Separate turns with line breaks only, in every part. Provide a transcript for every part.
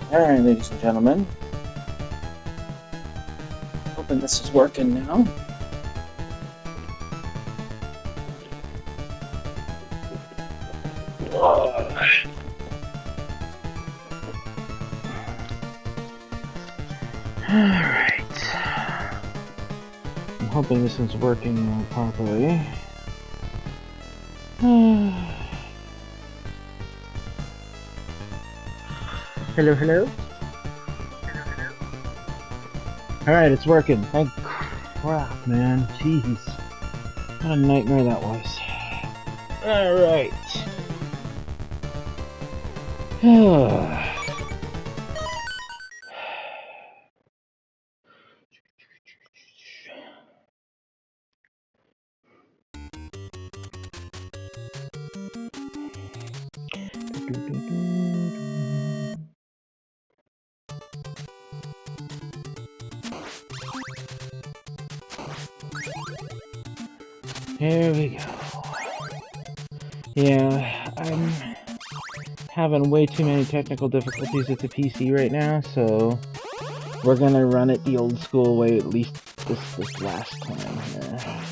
Alright, ladies and gentlemen. Hoping this is working now. Alright. I'm hoping this is working properly. Hello, hello? Alright, it's working. Thank crap, man. Jeez. What a nightmare that was. Alright. Here we go. Yeah, I'm having way too many technical difficulties with the PC right now, so we're gonna run it the old school way, at least this last time here.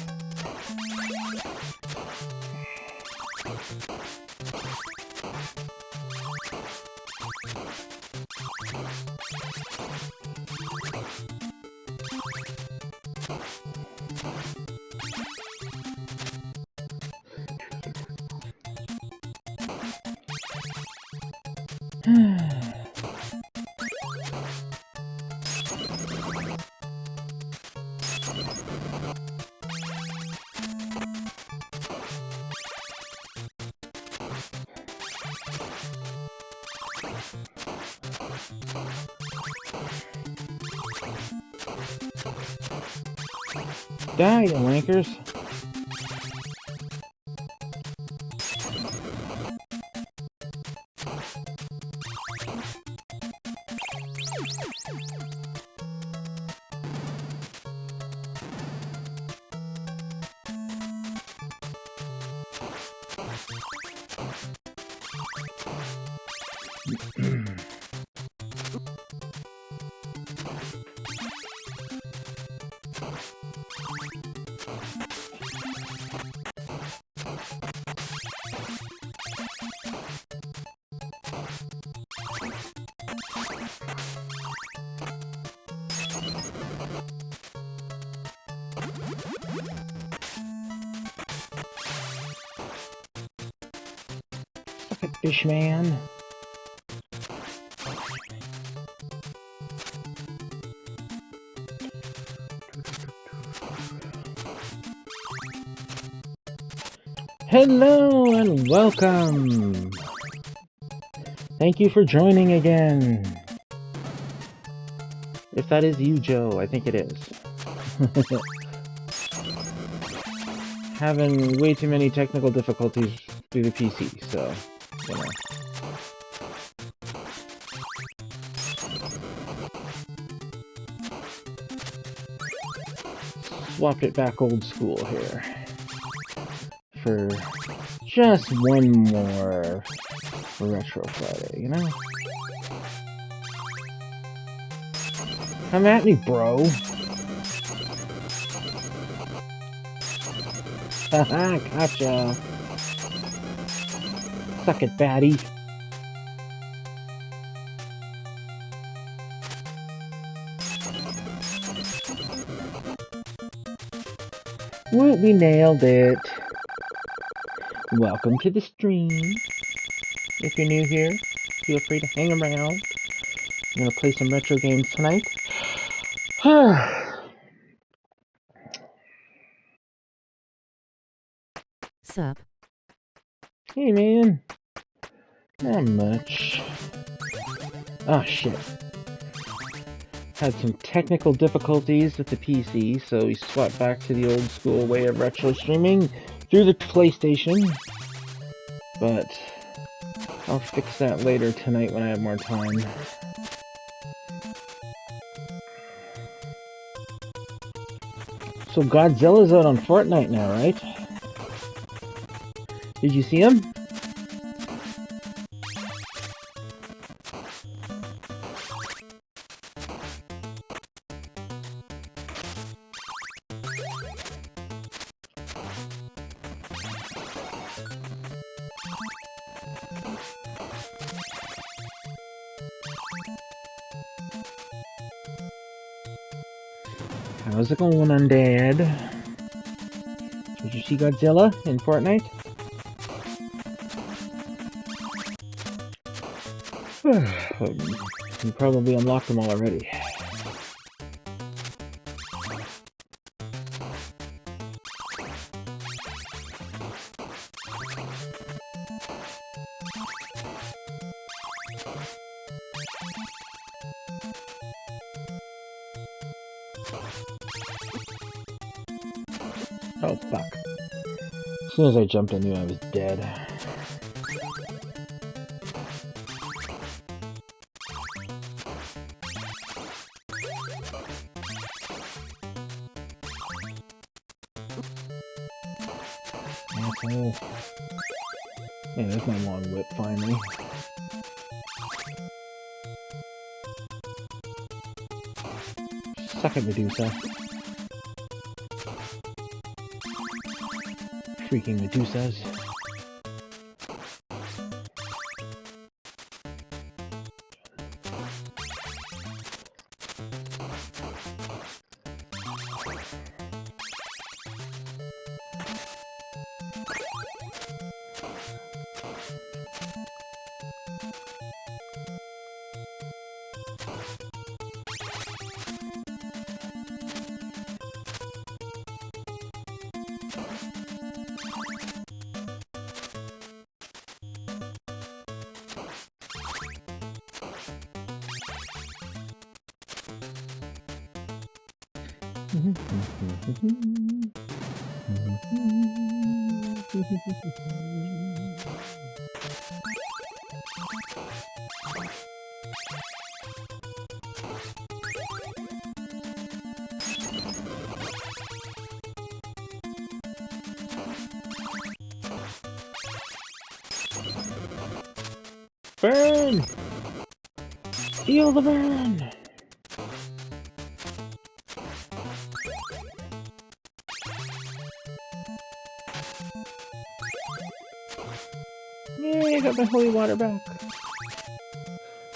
Die, you wankers! Fishman. Hello and welcome! Thank you for joining again. If that is you, Joe, I think it is. Having way too many technical difficulties through the PC, so, you know. Swapped it back old school here. For just one more Retro Friday, you know? Come at me, bro! Haha, gotcha! Suck it, baddie! Well, we nailed it! Welcome to the stream. If you're new here, feel free to hang around. I'm gonna play some retro games tonight.
Sup?
Hey, man. Not much. Oh, shit. Had some technical difficulties with the PC, so we swapped back to the old school way of retro streaming through the PlayStation. But I'll fix that later tonight when I have more time. So Godzilla's out on Fortnite now, right? Did you see him? How's it going, Undead? Did you see Godzilla in Fortnite? You probably unlocked them all already. Oh, fuck. As soon as I jumped, I knew I was dead. Asshole. Yeah, there's my long whip, finally. Suck it, Medusa. Freaking Medusas. Burn! Feel the burn! Yay, I got my holy water back.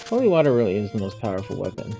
Holy water really is the most powerful weapon.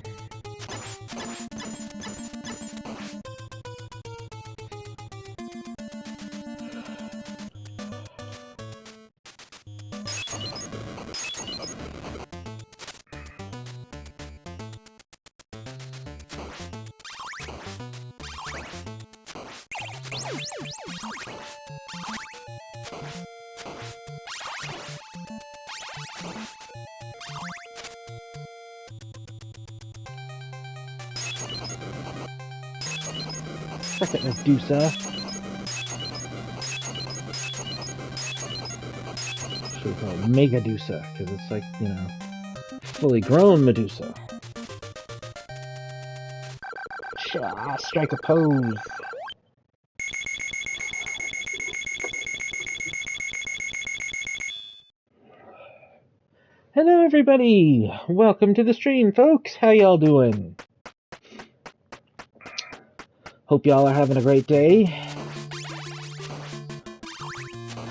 Suck it, Medusa. Should call it Megadusa, because it's like, you know, fully grown Medusa. Strike a pose. Hello everybody! Welcome to the stream, folks! How y'all doing? Hope y'all are having a great day.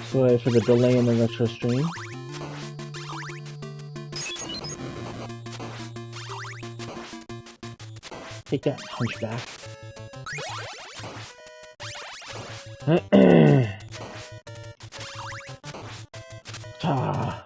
Sorry for the delay in the retro stream. Take that, Hunchback. Ah.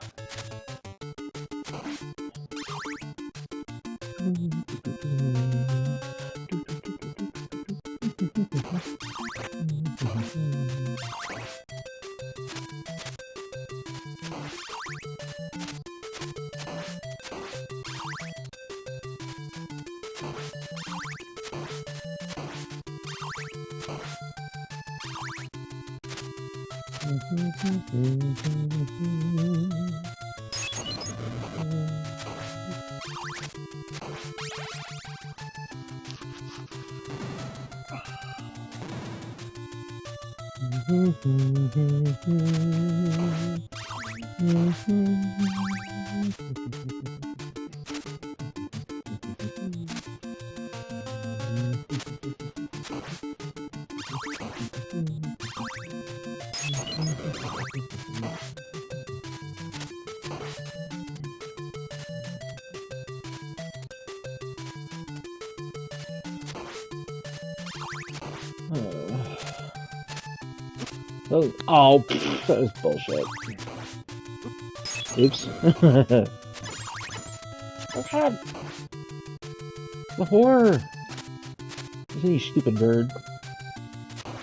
Oh, pfft, that was bullshit. Oops. Oh god! The horror! Isn't he stupid bird?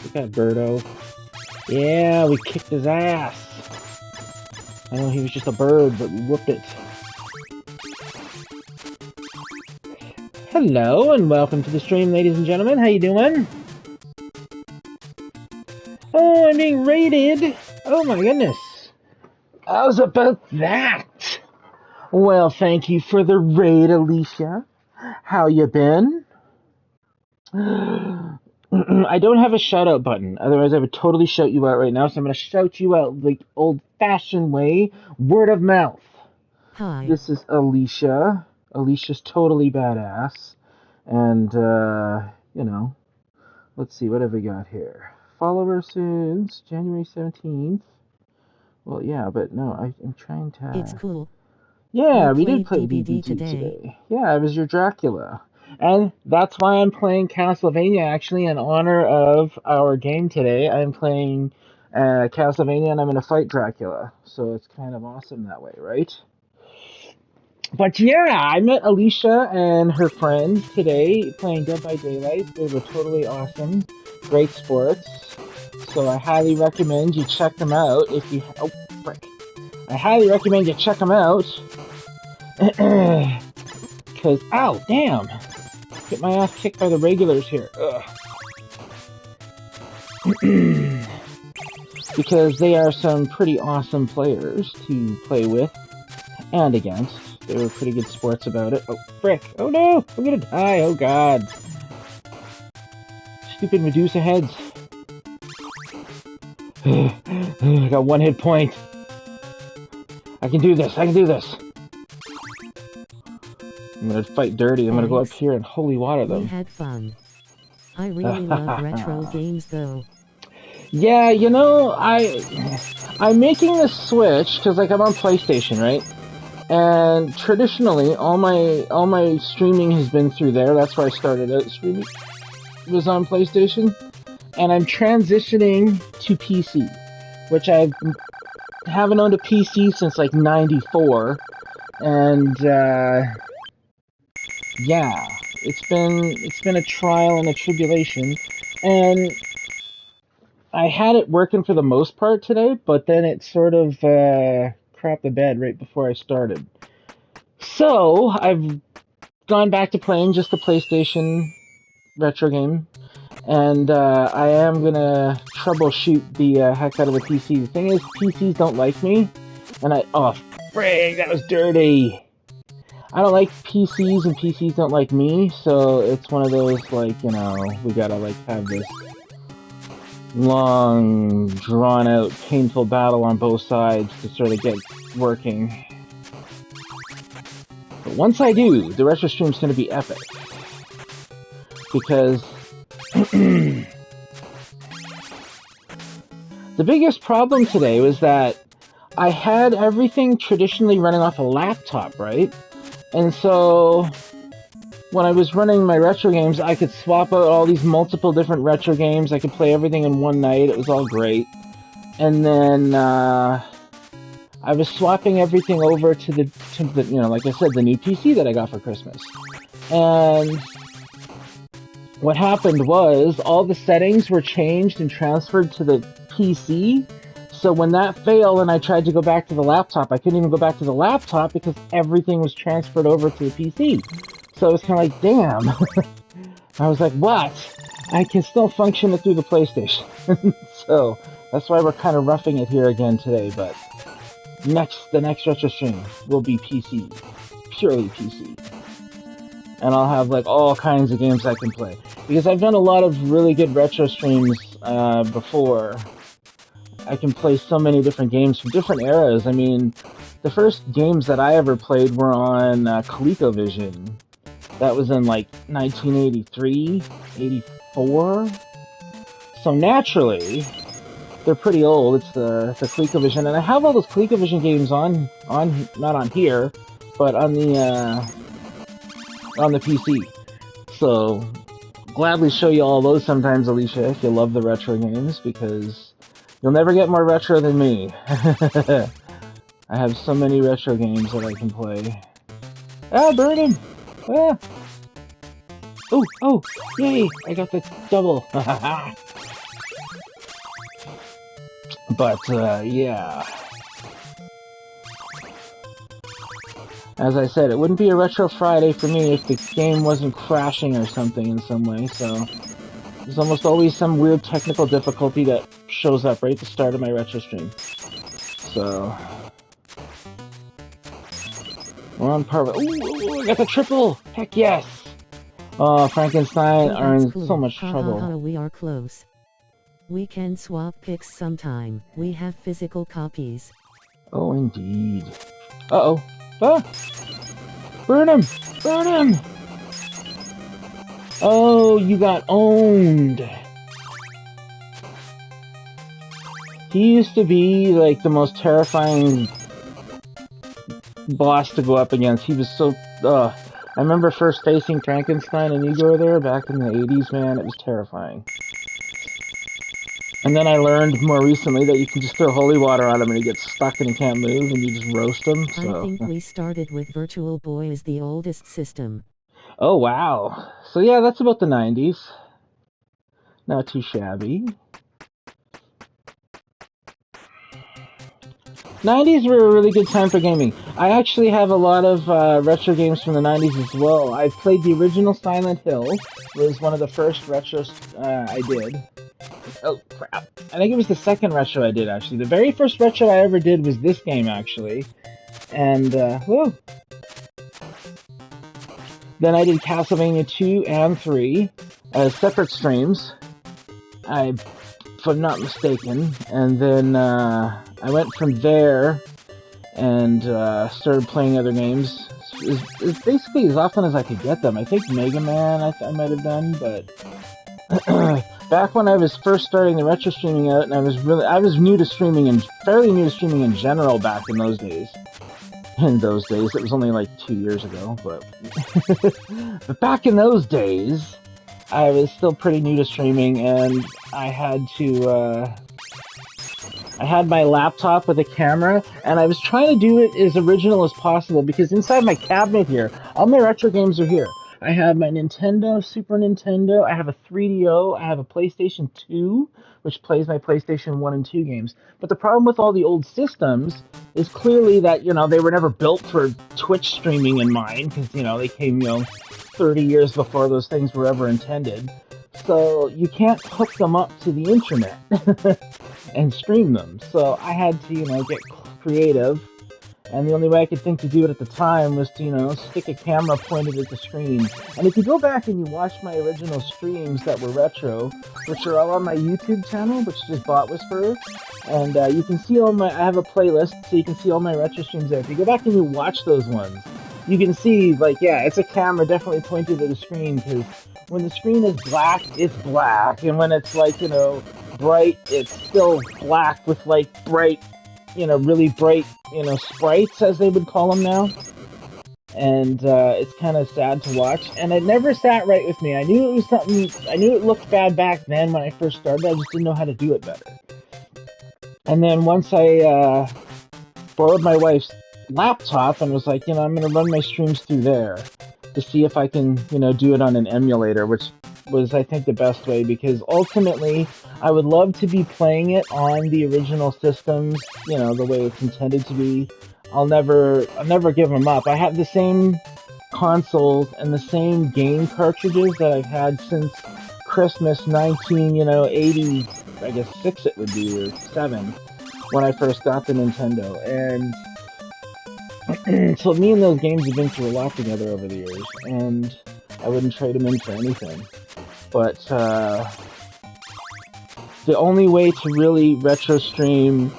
Look at Birdo. Yeah, we kicked his ass! I know he was just a bird, but we whooped it. Hello, and welcome to the stream, ladies and gentlemen. How you doing? Oh, I'm being raided! Oh my goodness! How's about that? Well, thank you for the raid, Alicia. How you been? I don't have a shout-out button, otherwise I would totally shout you out right now, so I'm going to shout you out the old-fashioned way, word of mouth.
Hi.
This is Alicia. Alicia's totally badass. And, you know, let's see, what have we got here? Follower since January 17th. Well, yeah, but no, I'm trying to...
It's cool.
Yeah, we did play DBD today. Yeah, I was your Dracula. And that's why I'm playing Castlevania, actually, in honor of our game today. I'm playing Castlevania, and I'm going to fight Dracula. So it's kind of awesome that way, right? But yeah, I met Alicia and her friends today playing Dead by Daylight. They were totally awesome. Great sports. So I highly recommend you check them out if you... Oh, frick. I highly recommend you check them out. Because, ow, damn. Get my ass kicked by the regulars here. Ugh. Because they are some pretty awesome players to play with and against. They were pretty good sports about it. Oh, frick. Oh no, I'm gonna die. Oh god. Stupid Medusa heads. I got one hit point. I can do this. I can do this. I'm gonna fight dirty. I'm gonna go up here and holy water them.
We had fun. I really love retro games though.
Yeah, you know, I'm making the switch because like I'm on PlayStation, right? And traditionally, all my streaming has been through there. That's where I started out streaming. It was on PlayStation, and I'm transitioning to PC, which I haven't owned a PC since like '94, and yeah, it's been a trial and a tribulation, and I had it working for the most part today, but then it sort of crap the bed right before I started. So I've gone back to playing just the PlayStation retro game, and I am gonna troubleshoot the heck out of the PC. The thing is, PCs don't like me, and oh frig, that was dirty. I don't like PCs, and PCs don't like me, so it's one of those like, you know, we gotta like have this long, drawn-out, painful battle on both sides to sort of get working. But once I do, the retro stream's going to be epic. Because the biggest problem today was that I had everything traditionally running off a laptop, right? And so when I was running my retro games, I could swap out all these multiple different retro games. I could play everything in one night. It was all great. And then I was swapping everything over to the, you know, like I said, the new PC that I got for Christmas. And what happened was all the settings were changed and transferred to the PC. So when that failed and I tried to go back to the laptop, I couldn't even go back to the laptop because everything was transferred over to the PC. So I was kind of like, damn. I was like, what? I can still function it through the PlayStation. So that's why we're kind of roughing it here again today. But the next retro stream will be PC, purely PC, and I'll have like all kinds of games I can play because I've done a lot of really good retro streams before. I can play so many different games from different eras. I mean, the first games that I ever played were on ColecoVision. That was in like 1983, 84. So naturally, they're pretty old. It's the ColecoVision, and I have all those ColecoVision games on not on here, but on the PC. So gladly show you all those sometimes, Alicia, if you love the retro games, because You'll never get more retro than me. I have so many retro games that I can play. Ah, burn him! Ah! Oh, oh! Yay! I got the double! But, yeah. As I said, it wouldn't be a Retro Friday for me if the game wasn't crashing or something in some way, so... There's almost always some weird technical difficulty that shows up right at the start of my retro stream. So... We're on par with... Ooh, I got the triple! Heck yes! Oh, Frankenstein are in so much trouble.
We are close. We can swap pics sometime. We have physical copies.
Oh, indeed. Uh-oh. Ah! Burn him! Burn him! Oh, you got owned! He used to be, like, the most terrifying boss to go up against. He was so... I remember first facing Frankenstein and Igor there back in the 80s, man. It was terrifying. And then I learned more recently that you can just throw holy water on him and he gets stuck and he can't move and you just roast him, so...
I think we started with Virtual Boy as the oldest system.
Oh, wow. So yeah, that's about the 90s. Not too shabby. 90s were a really good time for gaming. I actually have a lot of retro games from the 90s as well. I played the original Silent Hill. It was one of the first retros I did. Oh, crap. I think it was the second retro I did, actually. The very first retro I ever did was this game, actually. And, whoa. Then I did Castlevania 2 and 3 as separate streams, if I'm not mistaken. And then I went from there and started playing other games. It's basically as often as I could get them. I think Mega Man I might have done, but back when I was first starting the retro streaming out, and I was new to streaming and fairly new to streaming in general back in those days. In those days, it was only like 2 years ago, but but back in those days, I was still pretty new to streaming, and I had my laptop with a camera, and I was trying to do it as original as possible, because inside my cabinet here, all my retro games are here. I have my Nintendo, Super Nintendo, I have a 3DO, I have a PlayStation 2, which plays my PlayStation 1 and 2 games. But the problem with all the old systems is clearly that, they were never built for Twitch streaming in mind, because, they came, 30 years before those things were ever intended. So you can't hook them up to the internet and stream them. So I had to, get creative. And the only way I could think to do it at the time was to, stick a camera pointed at the screen. And if you go back and you watch my original streams that were retro, which are all on my YouTube channel, which is Bot Whisperer, and you can see I have a playlist, so you can see all my retro streams there. If you go back and you watch those ones, you can see, it's a camera definitely pointed at the screen, because when the screen is black, it's black. And when it's, bright, it's still black with, bright, really bright, sprites, as they would call them now. And it's kind of sad to watch. And it never sat right with me. I knew it was something, I knew it looked bad back then when I first started. I just didn't know how to do it better. And then once I borrowed my wife's laptop and was like, I'm going to run my streams through there to see if I can, do it on an emulator, which was, I think, the best way, because ultimately I would love to be playing it on the original systems, the way it's intended to be. I'll never give them up. I have the same consoles and the same game cartridges that I've had since Christmas 1980, I guess 6 it would be, or 7, when I first got the Nintendo. And so me and those games have been through a lot together over the years, and I wouldn't trade them in for anything. But the only way to really retro stream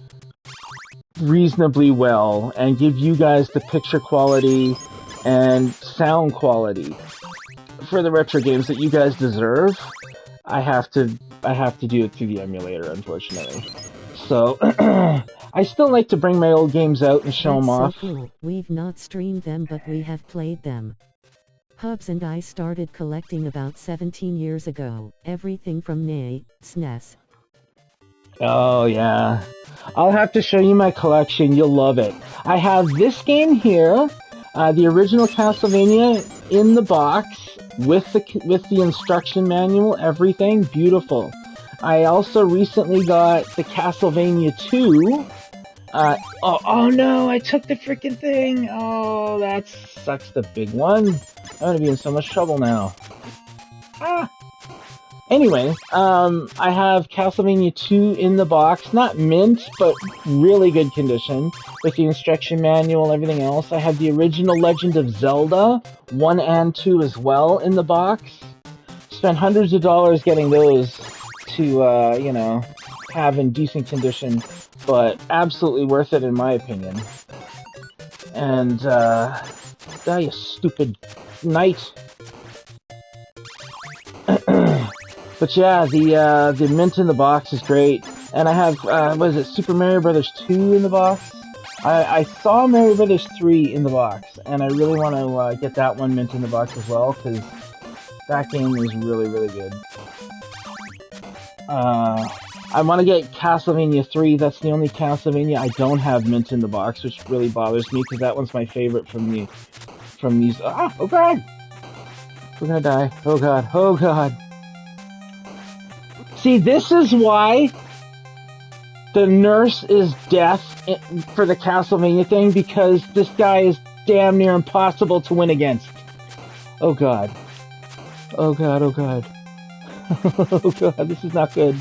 reasonably well and give you guys the picture quality and sound quality for the retro games that you guys deserve, I have to do it through the emulator, unfortunately. So I still like to bring my old games out and show them off.
So cool. We've not streamed them, but we have played them. Hubs and I started collecting about 17 years ago, everything from NES, SNES,
Oh, yeah. I'll have to show you my collection. You'll love it. I have this game here, the original Castlevania in the box with the instruction manual, everything beautiful. I also recently got the Castlevania 2. Oh no, I took the freaking thing. Oh, that sucks the big one. I'm gonna be in so much trouble now. Ah. Anyway, I have Castlevania 2 in the box, not mint, but really good condition, with the instruction manual and everything else. I have the original Legend of Zelda 1 and 2 as well in the box. Spent hundreds of dollars getting those to, have in decent condition, but absolutely worth it in my opinion. And, die, you stupid knight. But yeah, the mint in the box is great, and I have what is it, Super Mario Brothers 2 in the box. I saw Mario Brothers 3 in the box, and I really want to get that one mint in the box as well because that game is really really good. I want to get Castlevania 3. That's the only Castlevania I don't have mint in the box, which really bothers me because that one's my favorite from these. Ah, oh god, we're gonna die. Oh god, oh god. See, this is why the nurse is death for the Castlevania thing, because this guy is damn near impossible to win against. Oh god. Oh god, oh god. Oh god, this is not good.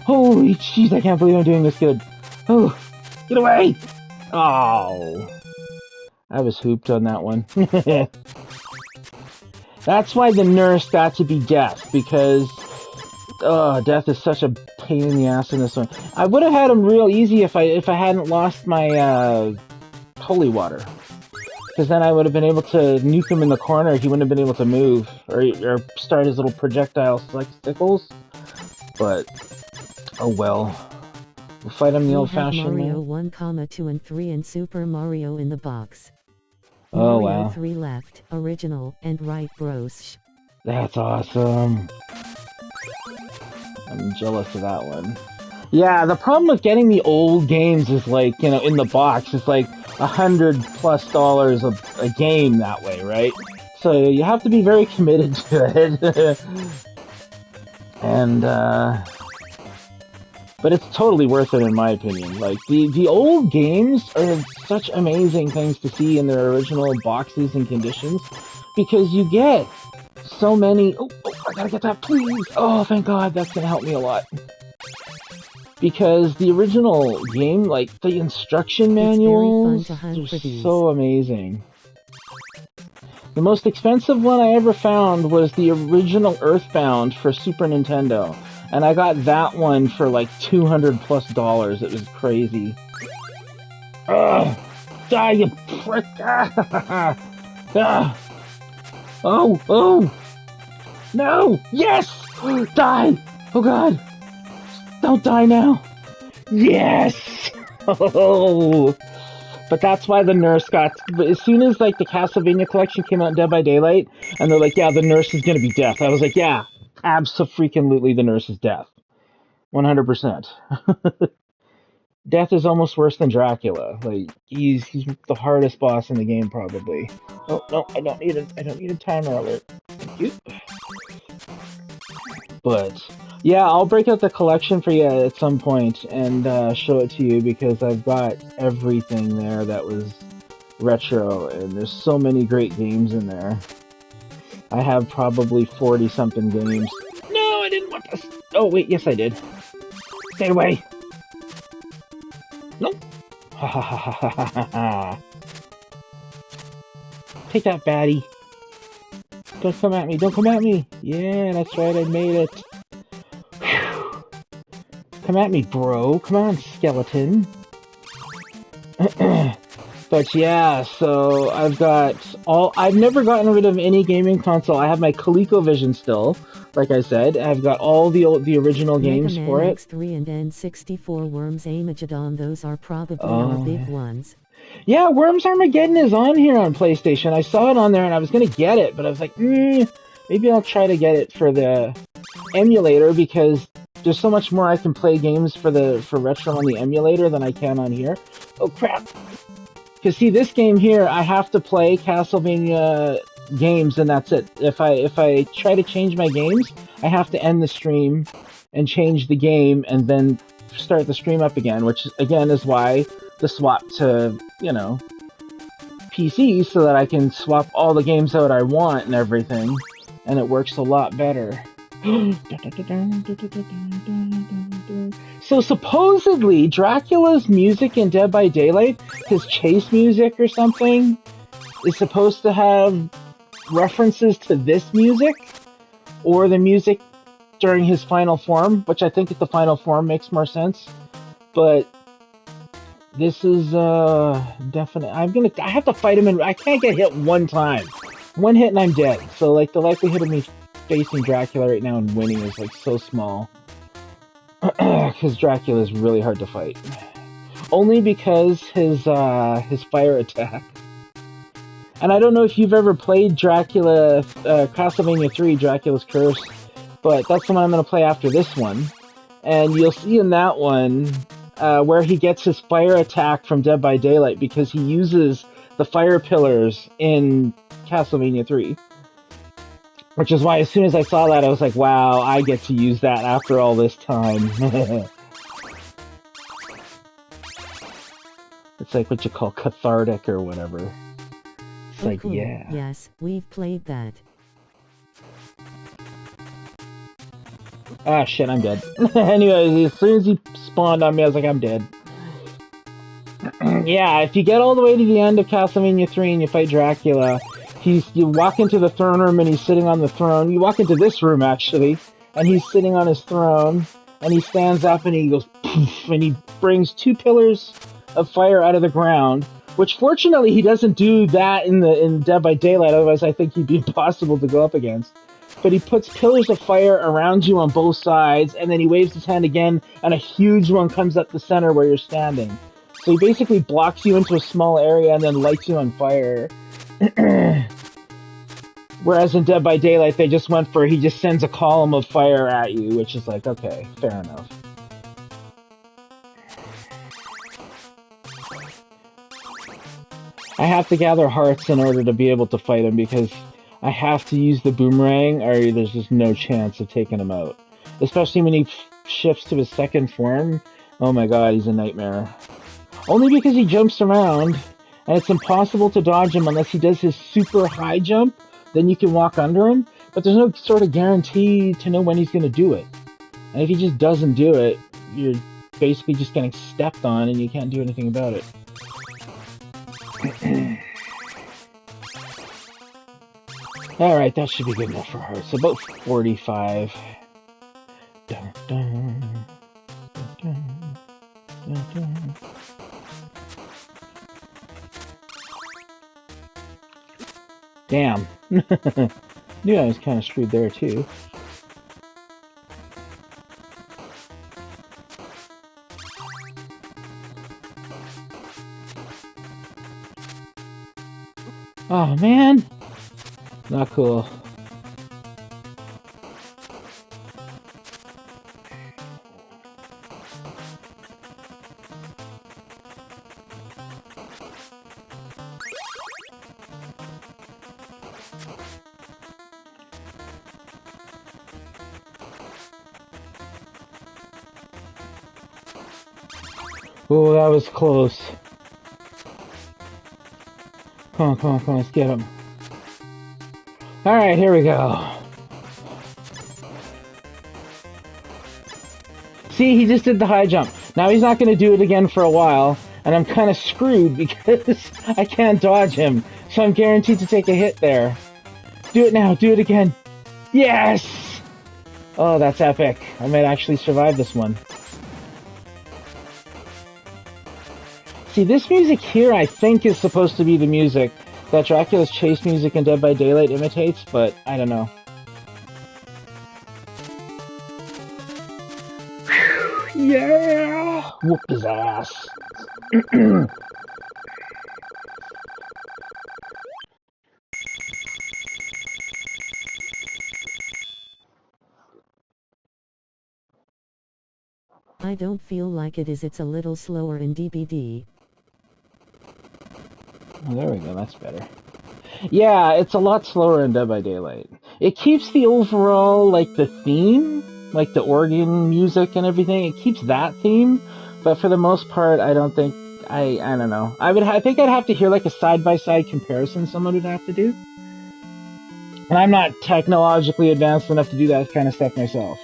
Holy jeez, I can't believe I'm doing this good. Oh, get away! Oh. I was hooped on that one. That's why the nurse got to be death, because death is such a pain in the ass in this one. I would have had him real easy if I hadn't lost my holy water, because then I would have been able to nuke him in the corner. He wouldn't have been able to move or start his little projectile sickles. But oh well, we'll fight him the old-fashioned way.
Mario 1, 2, and 3 and Super Mario in the box.
Oh
Mario
wow,
3 left, original, and right bros.
that's awesome. I'm jealous of that one. Yeah, the problem with getting the old games is like, in the box, it's like $100+ a game that way, right? So you have to be very committed to it. And, but it's totally worth it in my opinion. Like, the old games are such amazing things to see in their original boxes and conditions, because you get so many. Oh, I gotta get that, please. Oh, thank God, that's gonna help me a lot. Because the original game, like the instruction manuals, are so amazing. The most expensive one I ever found was the original Earthbound for Super Nintendo, and I got that one for like $200+. It was crazy. Ugh! Die, you prick! Ah! Oh! Oh! No! Yes! Die! Oh god! Don't die now! Yes! Oh! But that's why the nurse got... As soon as, like, the Castlevania collection came out in Dead by Daylight, and they're like, yeah, the nurse is gonna be death. I was like, yeah, abso-freaking-lutely the nurse is death. 100%. Death is almost worse than Dracula. Like, he's the hardest boss in the game, probably. Oh, no, I don't need a timer alert. Thank you. But... yeah, I'll break out the collection for you at some point and show it to you, because I've got everything there that was retro, and there's so many great games in there. I have probably 40-something games. No, I didn't want this! Oh, wait, yes I did. Stay away! No! Ha ha ha ha ha ha ha! Take that, baddie! Don't come at me, don't come at me! Yeah, that's right, I made it! Come at me, bro. Come on, skeleton. But yeah, so I've never gotten rid of any gaming console. I have my ColecoVision still, like I said. I've got all the original games for it.
X3 and N64 Worms Armageddon, those are probably our big ones.
Yeah, Worms Armageddon is on here on PlayStation. I saw it on there and I was gonna get it, but I was like, maybe I'll try to get it for the emulator, because there's so much more I can play games for Retro on the emulator than I can on here. Oh crap! Because see, this game here, I have to play Castlevania games and that's it. If I try to change my games, I have to end the stream and change the game and then start the stream up again, which again is why the swap to, you know, PC so that I can swap all the games out I want and everything, and it works a lot better. So supposedly, Dracula's music in Dead by Daylight, his chase music or something, is supposed to have references to this music, or the music during his final form, which I think at the final form makes more sense. But this is definite. I have to fight him, and I can't get hit one time. One hit and I'm dead. So like the likelihood of me facing Dracula right now and winning is like so small. Because Dracula is really hard to fight. Only because his fire attack. And I don't know if you've ever played Dracula, Castlevania 3, Dracula's Curse, but that's the one I'm going to play after this one. And you'll see in that one where he gets his fire attack from Dead by Daylight because he uses the fire pillars in Castlevania 3. Which is why as soon as I saw that, I was like, wow, I get to use that after all this time. It's like what you call cathartic or whatever. It's like,
cool.
Yeah.
Yes, we've played that.
Ah, shit, I'm dead. Anyways, as soon as he spawned on me, I was like, I'm dead. Yeah, if you get all the way to the end of Castlevania 3 and you fight Dracula, you walk into the throne room and he's sitting on the throne. You walk into this room, actually, and he's sitting on his throne, and he stands up and he goes, poof, and he brings 2 pillars of fire out of the ground, which fortunately he doesn't do that in Dead by Daylight, otherwise I think he'd be impossible to go up against. But he puts pillars of fire around you on both sides, and then he waves his hand again, and a huge one comes up the center where you're standing. So he basically blocks you into a small area and then lights you on fire. Whereas in Dead by Daylight, they just went for, he just sends a column of fire at you, which is like, okay, fair enough. I have to gather hearts in order to be able to fight him, because I have to use the boomerang, or there's just no chance of taking him out. Especially when he shifts to his second form. Oh my god, he's a nightmare. Only because he jumps around, and it's impossible to dodge him unless he does his super high jump, then you can walk under him, but there's no sort of guarantee to know when he's going to do it. And if he just doesn't do it, you're basically just getting stepped on and you can't do anything about it. Alright, that should be good enough for her. It's about 45. Dun, dun, dun, dun, dun. Damn. Knew I was kind of screwed there, too. Oh, man. Not cool. Oh, that was close. Come on, come on, come on, let's get him. Alright, here we go. See, he just did the high jump. Now he's not going to do it again for a while, and I'm kind of screwed because I can't dodge him, so I'm guaranteed to take a hit there. Do it now, do it again. Yes! Oh, that's epic. I might actually survive this one. See, this music here, I think, is supposed to be the music that Dracula's chase music in Dead by Daylight imitates, but I don't know. Whew, yeah! Whoop his ass.
I don't feel like it is. It's a little slower in DBD.
Oh, there we go. That's better. Yeah, it's a lot slower in Dead by Daylight. It keeps the overall, like, the theme, like the organ music and everything. It keeps that theme, but for the most part, I don't think, I don't know. I think I'd have to hear, like, a side-by-side comparison someone would have to do. And I'm not technologically advanced enough to do that kind of stuff myself.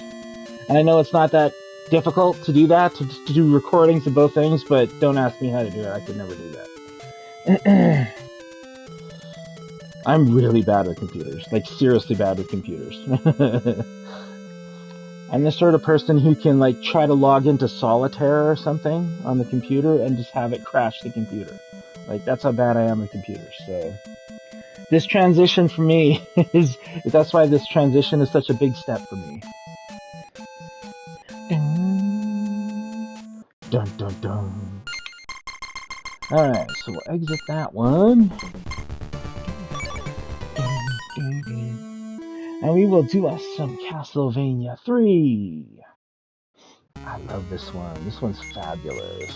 And I know it's not that difficult to do that, to do recordings of both things, but don't ask me how to do it. I could never do that. I'm really bad with computers. Like, seriously bad with computers. I'm the sort of person who can, like, try to log into Solitaire or something on the computer and just have it crash the computer. Like, that's how bad I am with computers, so... This transition for me is... That's why this transition is such a big step for me. Dun dun dun. Alright, so we'll exit that one. And we will do us some Castlevania 3. I love this one. This one's fabulous.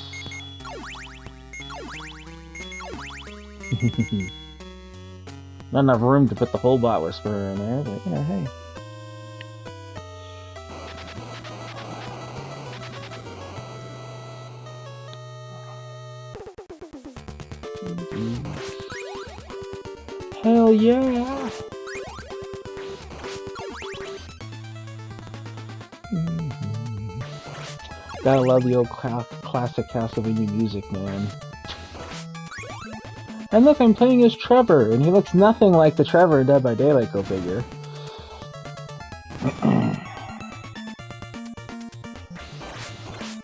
Not enough room to put the whole Bot Whisperer in there, but, you know, hey. Hell yeah! Gotta love the old classic Castlevania music, man. And look, I'm playing as Trevor, and he looks nothing like the Trevor in Dead by Daylight, go figure.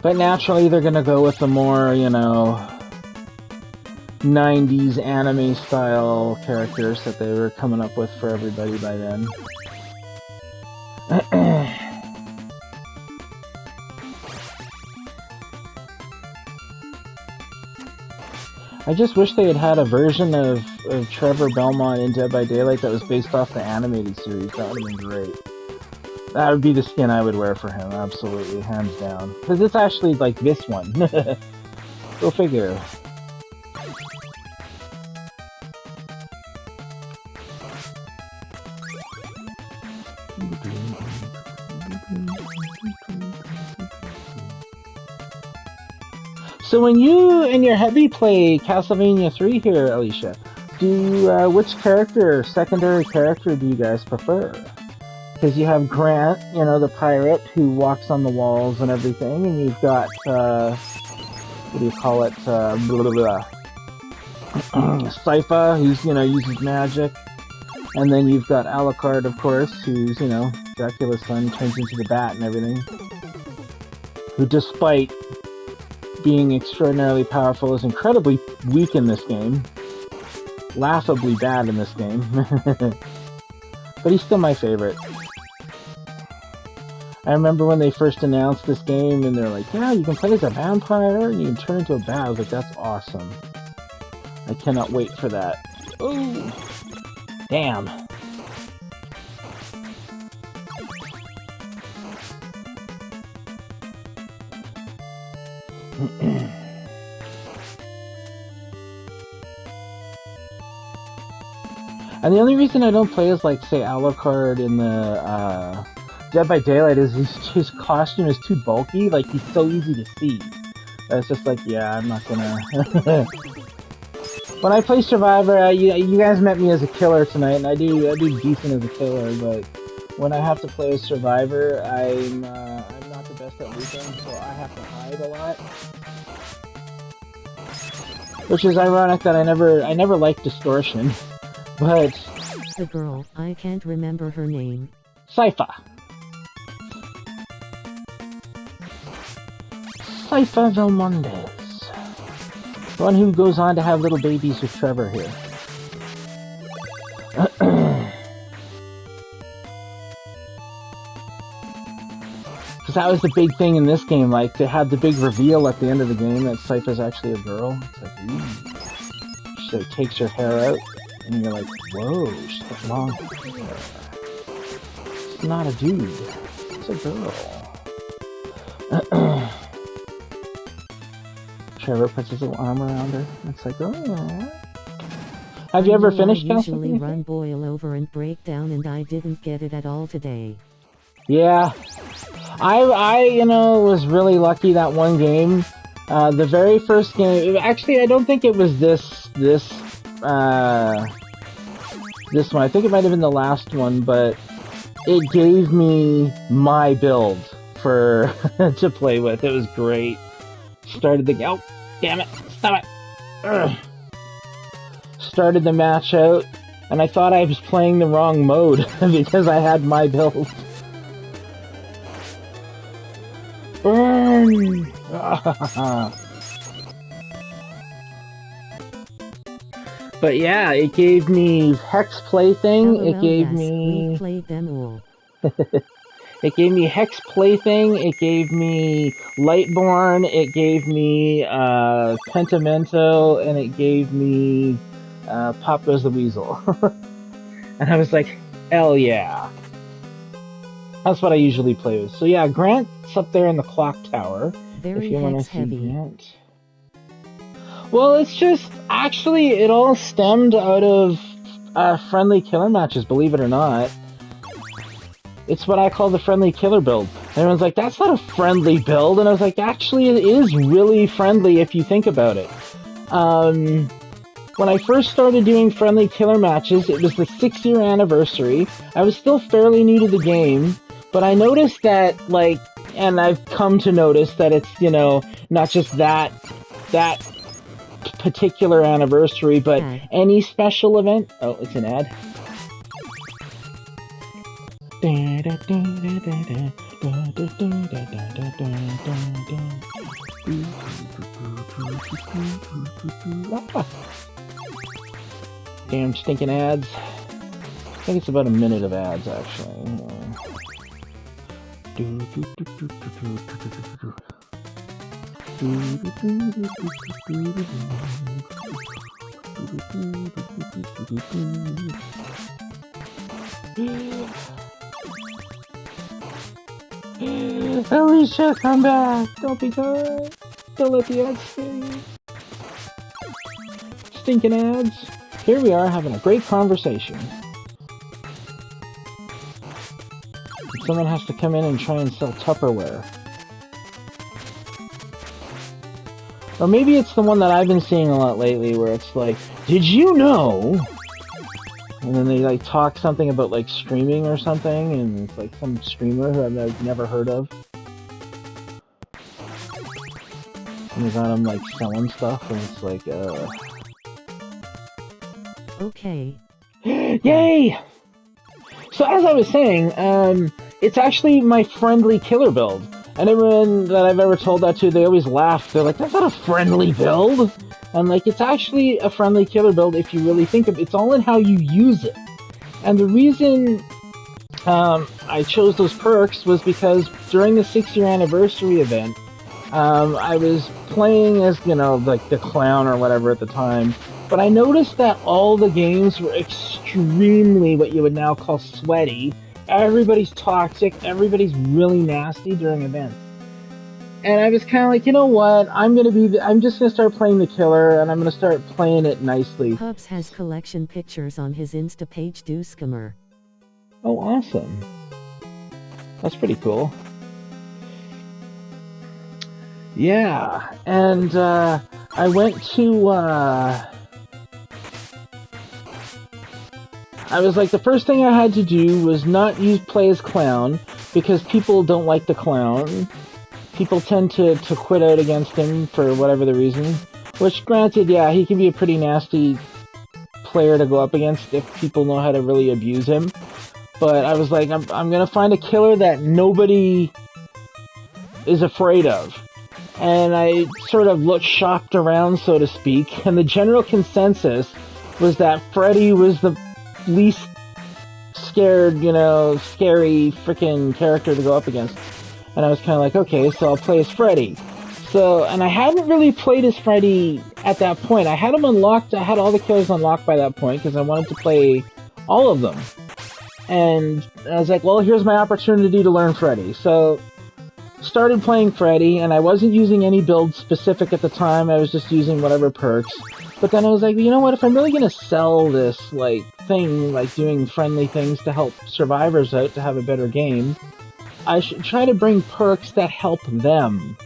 But naturally, they're gonna go with the more, you know, 90s anime style characters that they were coming up with for everybody by then. I just wish they had had a version of Trevor Belmont in Dead by Daylight that was based off the animated series. That would have been great. That would be the skin I would wear for him, absolutely, hands down. Because it's actually like this one. Go figure. So when you and your hubby play Castlevania 3 here, Alicia, which character, secondary character, do you guys prefer? Because you have Grant, you know, the pirate who walks on the walls and everything, and you've got, what do you call it, Sypha, who's, you know, uses magic. And then you've got Alucard, of course, who's, you know, Dracula's son, turns into the bat and everything. Who, despite being extraordinarily powerful, is incredibly weak in this game. Laughably bad in this game. But he's still my favorite. I remember when they first announced this game and they're like, yeah, you can play as a vampire and you can turn into a bat. I was like, that's awesome. I cannot wait for that. Ooh! Damn. And the only reason I don't play as, like, say, Alucard in the Dead by Daylight is his costume is too bulky. Like, he's so easy to see. It's just like, yeah, I'm not gonna... When I play Survivor, you guys met me as a killer tonight, and I do decent as a killer, but when I have to play as Survivor, I'm not the best at looping, so I have to hide a lot. Which is ironic that I never liked distortion, but...
The girl, I can't remember her name.
Sypha. Sypha Valmondes. The one who goes on to have little babies with Trevor here. Because that was the big thing in this game, like, they had the big reveal at the end of the game that Sypha's actually a girl. It's like, ooh. So it takes her hair out, and you're like, whoa, she's got long hair. It's not a dude, it's a girl. Trevor puts his little arm around her. It's like, oh. Have you ever finished Castlevania?
I usually run Boil over and break down, and I didn't get it at all today.
Yeah. I was really lucky that one game. The very first game, actually, I don't think it was this one. I think it might have been the last one, but it gave me my build for to play with. It was great. Started the oh, damn it, stop it. Ugh. Started the match out, and I thought I was playing the wrong mode because I had my build. Burn! But yeah, it gave me Hex Plaything.
LOL,
It gave
yes,
me.
we played them all.
It gave me Hex Plaything. It gave me Lightborn. It gave me Pentimento, and it gave me Pop Goes the Weasel. And I was like, hell yeah. That's what I usually play with. So yeah, Grant's up there in the clock tower.
Very
if you want to see
heavy.
Grant. Well, it's just, actually, it all stemmed out of friendly killer matches, believe it or not. It's what I call the friendly killer build. And everyone's like, that's not a friendly build. And I was like, actually, it is really friendly if you think about it. When I first started doing friendly killer matches, it was the 6-year anniversary. I was still fairly new to the game, but I noticed that, like, and I've come to notice that it's, not just that particular anniversary, but any special event. Oh, it's an ad. Damn stinking ads. I think it's about a minute of ads, actually. Alicia, come back! Don't be good! Don't let the ads scare you. Stinking ads. Here we are having a great conversation. Someone has to come in and try and sell Tupperware. Or maybe it's the one that I've been seeing a lot lately where it's like, did you know? And then they like talk something about like streaming or something, and it's like some streamer who I've never heard of. And they got him like selling stuff, and it's like,
Okay.
Yay! So as I was saying, it's actually my friendly killer build. And everyone that I've ever told that to, they always laugh. They're like, that's not a friendly build! And like, it's actually a friendly killer build if you really think of it. It's all in how you use it. And the reason I chose those perks was because during the 6-year anniversary event, I was playing as, like the clown or whatever at the time. But I noticed that all the games were extremely what you would now call sweaty. Everybody's toxic, everybody's really nasty during events. And I was kind of like, you know what, I'm just going to start playing the killer, and I'm going to start playing it nicely.
Hubs has collection pictures on his Insta page, Do Skimmer.
Oh, awesome. That's pretty cool. Yeah, and I went to, I was like, the first thing I had to do was not play as clown, because people don't like the clown. People tend to quit out against him for whatever the reason. Which, granted, yeah, he can be a pretty nasty player to go up against if people know how to really abuse him. But I was like, I'm gonna find a killer that nobody is afraid of. And I sort of shopped around, so to speak, and the general consensus was that Freddy was the least scared, scary freaking character to go up against. And I was kind of like, okay, so I'll play as Freddy. So, and I hadn't really played as Freddy at that point. I had him unlocked, I had all the killers unlocked by that point, because I wanted to play all of them. And I was like, well, here's my opportunity to learn Freddy. So, started playing Freddy, and I wasn't using any build specific at the time. I was just using whatever perks. But then I was like, you know what? If I'm really gonna sell this like thing, like doing friendly things to help survivors out to have a better game, I should try to bring perks that help them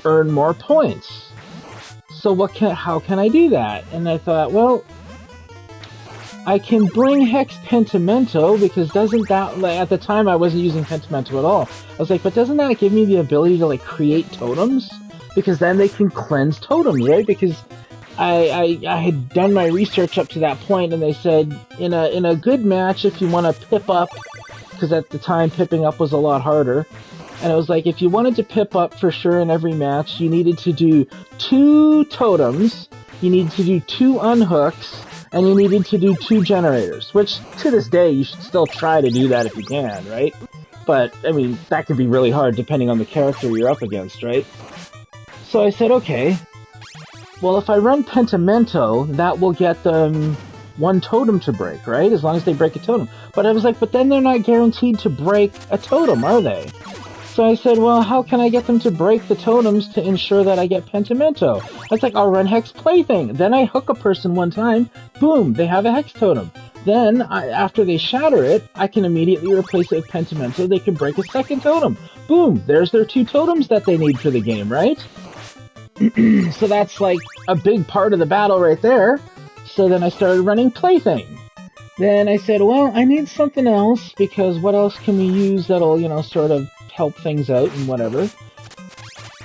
earn more points. So how can I do that? And I thought, well, I can bring Hex Pentimento, because doesn't that, like, at the time I wasn't using Pentimento at all. I was like, but doesn't that give me the ability to like create totems? Because then they can cleanse totems, right? Because I had done my research up to that point, and they said in a good match, if you want to pip up, because at the time pipping up was a lot harder, and it was like if you wanted to pip up for sure in every match, you needed to do 2 totems, you needed to do 2 unhooks, and you needed to do 2 generators, which to this day you should still try to do that if you can, right? But I mean, that can be really hard depending on the character you're up against, right? So I said, okay, well, if I run Pentimento, that will get them 1 totem to break, right? As long as they break a totem. But I was like, but then they're not guaranteed to break a totem, are they? So I said, well, how can I get them to break the totems to ensure that I get Pentimento? I was like, I'll run Hex Plaything. Then I hook a person one time, boom, they have a Hex Totem. Then, after they shatter it, I can immediately replace it with Pentimento. They can break a second totem. Boom, there's their 2 totems that they need for the game, right? So that's like a big part of the battle right there. So then I started running Plaything. Then I said, well, I need something else, because what else can we use that'll, sort of help things out and whatever.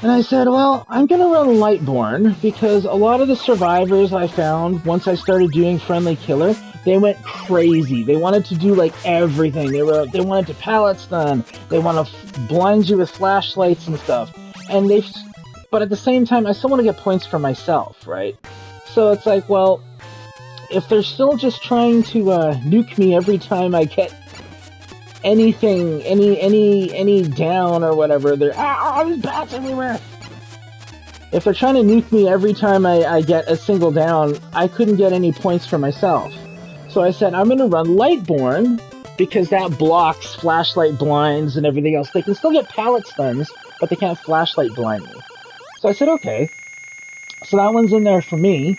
And I said, well, I'm gonna run Lightborn, because a lot of the survivors I found, once I started doing Friendly Killer, they went crazy. They wanted to do like everything. They wanted to pallet stun. They want to blind you with flashlights and stuff. But at the same time, I still want to get points for myself, right? So it's like, well, if they're still just trying to nuke me every time I get anything, any down or whatever, there's bats everywhere. If they're trying to nuke me every time I get a single down, I couldn't get any points for myself. So I said, I'm going to run Lightborn, because that blocks flashlight blinds and everything else. They can still get pallet stuns, but they can't flashlight blind me. So I said, okay. So that one's in there for me.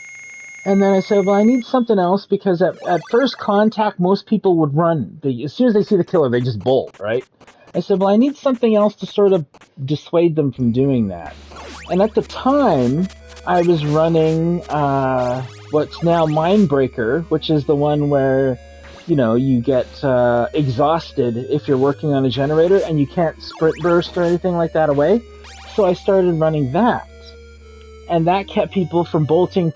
And then I said, well, I need something else, because at first contact, most people would run. As soon as they see the killer, they just bolt, right? I said, well, I need something else to sort of dissuade them from doing that. And at the time, I was running what's now Mindbreaker, which is the one where, you get exhausted if you're working on a generator, and you can't sprint burst or anything like that away. So I started running that. And that kept people from bolting,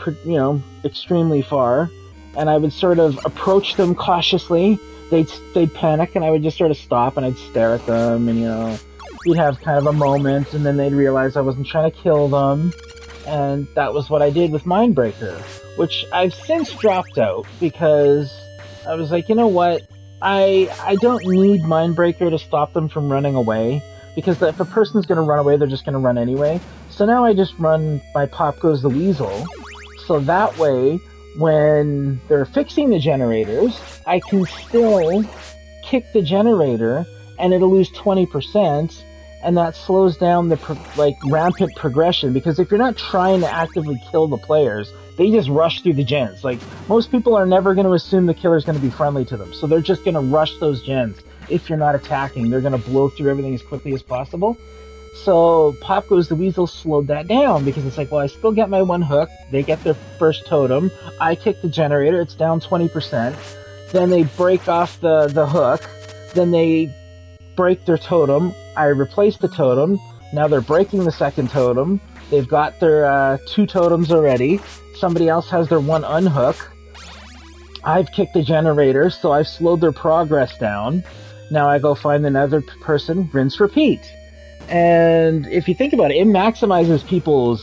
extremely far. And I would sort of approach them cautiously. They'd panic, and I would just sort of stop, and I'd stare at them, and, we'd have kind of a moment, and then they'd realize I wasn't trying to kill them. And that was what I did with Mindbreaker, which I've since dropped out, because I was like, you know what? I don't need Mindbreaker to stop them from running away, because if a person's going to run away, they're just going to run anyway. So now I just run my Pop Goes the Weasel, so that way, when they're fixing the generators, I can still kick the generator, and it'll lose 20%, and that slows down the rampant progression, because if you're not trying to actively kill the players, they just rush through the gens. Like, most people are never going to assume the killer's going to be friendly to them, so they're just going to rush those gens. If you're not attacking, they're going to blow through everything as quickly as possible. So Pop Goes the Weasel slowed that down, because it's like, well, I still get my 1 hook, they get their first totem, I kick the generator, it's down 20%, then they break off the hook, then they break their totem, I replace the totem, now they're breaking the second totem, they've got their 2 totems already, somebody else has their 1 unhook, I've kicked the generator, so I've slowed their progress down, now I go find another person, rinse, repeat. And if you think about it, it maximizes people's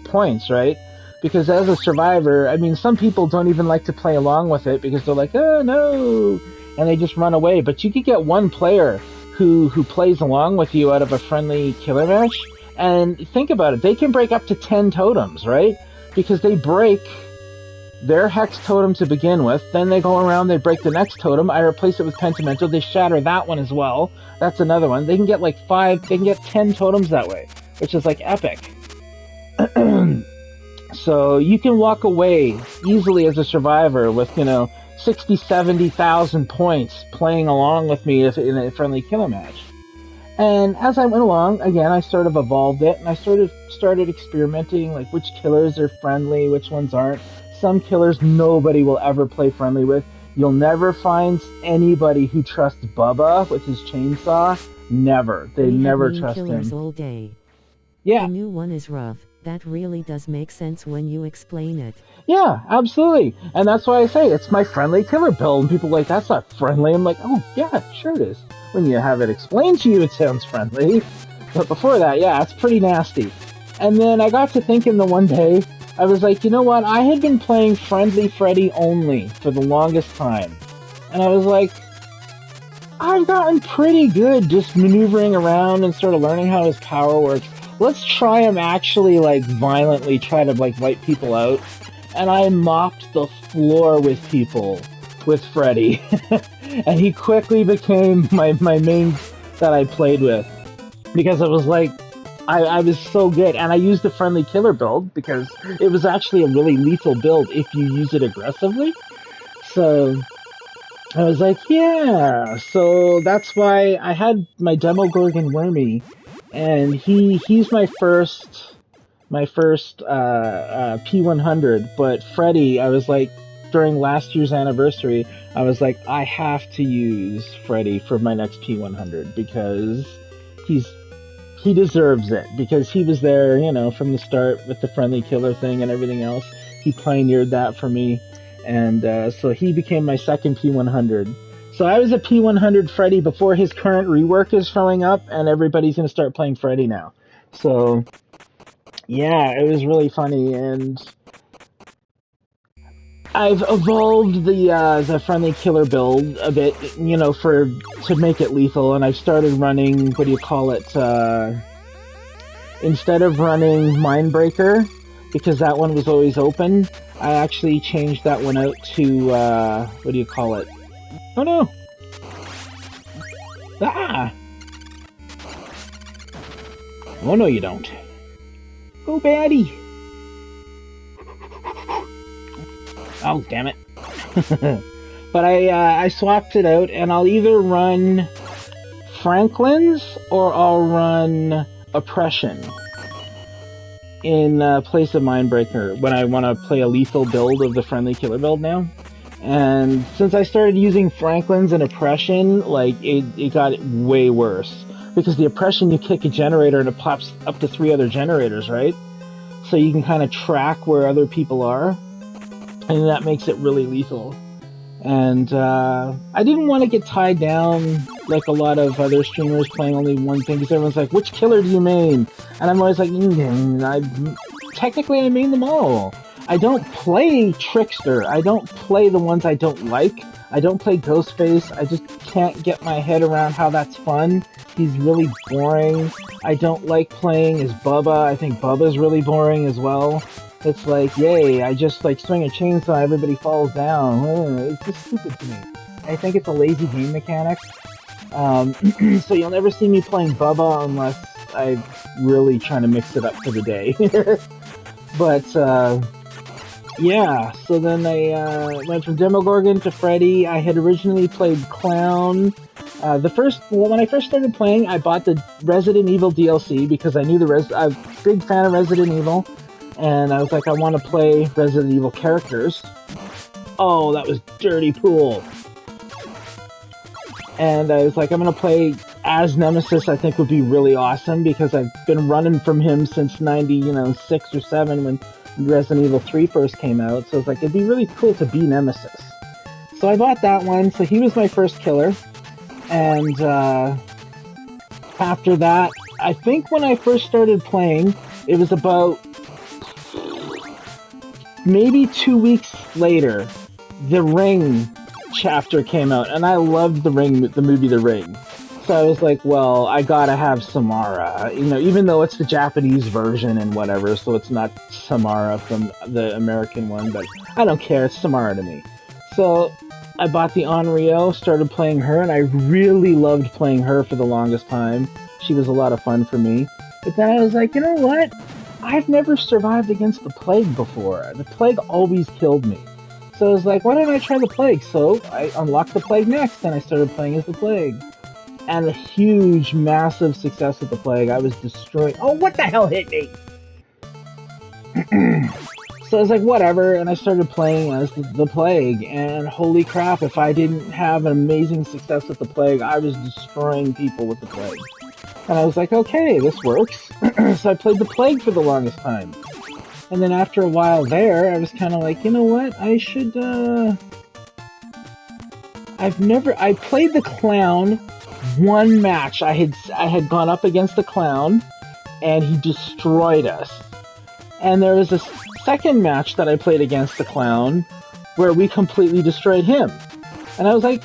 points, right? Because as a survivor, I mean, some people don't even like to play along with it, because they're like, oh no, and they just run away. But you could get one player who plays along with you out of a friendly killer match, and think about it, they can break up to 10 totems, right? Because they break their Hex Totem to begin with, then they go around, they break the next totem, I replace it with Pentamental, they shatter that one as well. That's another one. They can get like 10 totems that way, which is like epic. So you can walk away easily as a survivor with, 60, 70,000 points playing along with me in a friendly killer match. And as I went along, again, I sort of evolved it, and I sort of started experimenting, like which killers are friendly, which ones aren't. Some killers nobody will ever play friendly with. You'll never find anybody who trusts Bubba with his chainsaw. Never. They never trust him.
All day.
Yeah.
The new one is rough. That really does make sense when you explain it.
Yeah, absolutely. And that's why I say it's my friendly killer build. And people are like, that's not friendly. I'm like, oh, yeah, sure it is. When you have it explained to you, it sounds friendly. But before that, yeah, it's pretty nasty. And then I got to thinking the one day, I was like, you know what? I had been playing Friendly Freddy only for the longest time. And I was like, I've gotten pretty good just maneuvering around and sort of learning how his power works. Let's try him actually, violently try to, wipe people out. And I mopped the floor with people with Freddy. And he quickly became my main that I played with. Because it was like, I was so good. And I used the friendly killer build because it was actually a really lethal build if you use it aggressively. So I was like, yeah. So that's why I had my Demogorgon Wormy. And he's my first P100, but Freddy, I was like, during last year's anniversary, I was like, I have to use Freddy for my next P100 because he deserves it, because he was there, from the start with the friendly killer thing and everything else. He pioneered that for me, and so he became my second P100. So I was a P100 Freddy before his current rework is showing up, and everybody's going to start playing Freddy now. So, yeah, it was really funny, and I've evolved the friendly killer build a bit, to make it lethal, and I've started running, instead of running Mindbreaker, because that one was always open, I actually changed that one out to, oh no! Ah! Oh no, you don't. Go, baddie! Oh, damn it. But I swapped it out, and I'll either run Franklin's or I'll run Oppression in place of Mindbreaker when I want to play a lethal build of the friendly killer build now. And since I started using Franklin's and Oppression, it got way worse. Because the Oppression, you kick a generator and it pops up to 3 other generators, right? So you can kind of track where other people are. And that makes it really lethal. And I didn't want to get tied down like a lot of other streamers playing only one thing. Because everyone's like, which killer do you main? And I'm always like, technically I main them all. I don't play Trickster. I don't play the ones I don't like. I don't play Ghostface. I just can't get my head around how that's fun. He's really boring. I don't like playing as Bubba. I think Bubba's really boring as well. It's like, yay, I just swing a chainsaw, everybody falls down. It's just stupid to me. I think it's a lazy game mechanic. So you'll never see me playing Bubba unless I'm really trying to mix it up for the day. But, yeah, so then I went from Demogorgon to Freddy. I had originally played Clown. When I first started playing, I bought the Resident Evil DLC because I knew I'm a big fan of Resident Evil. And I was like, I want to play Resident Evil characters. Oh, that was Dirty Pool. And I was like, I'm going to play as Nemesis. I think would be really awesome because I've been running from him since 96 or 7 when Resident Evil 3 first came out. So I was like, it'd be really cool to be Nemesis. So I bought that one. So he was my first killer. And after that, I think when I first started playing, it was about maybe 2 weeks later, The Ring chapter came out, and I loved The Ring, the movie The Ring. So I was like, well, I gotta have Samara. You know, even though it's the Japanese version and whatever, so it's not Samara from the American one, but I don't care, it's Samara to me. So I bought the Onryo, started playing her, and I really loved playing her for the longest time. She was a lot of fun for me. But then I was like, you know what? I've never survived against the Plague before. The Plague always killed me. So I was like, why don't I try the Plague? So I unlocked the Plague next, and I started playing as the Plague. And a huge, massive success with the Plague. I was destroyed. Oh, what the hell hit me? So I was like, whatever, and I started playing as the Plague, and holy crap, if I didn't have an amazing success with the Plague, I was destroying people with the Plague. And I was like, okay, this works. So I played the Plague for the longest time. And then after a while there, I was kind of like, you know what, I should, I played the Clown one match. I had gone up against the Clown, and he destroyed us. And there was a second match that I played against the Clown, where we completely destroyed him. And I was like,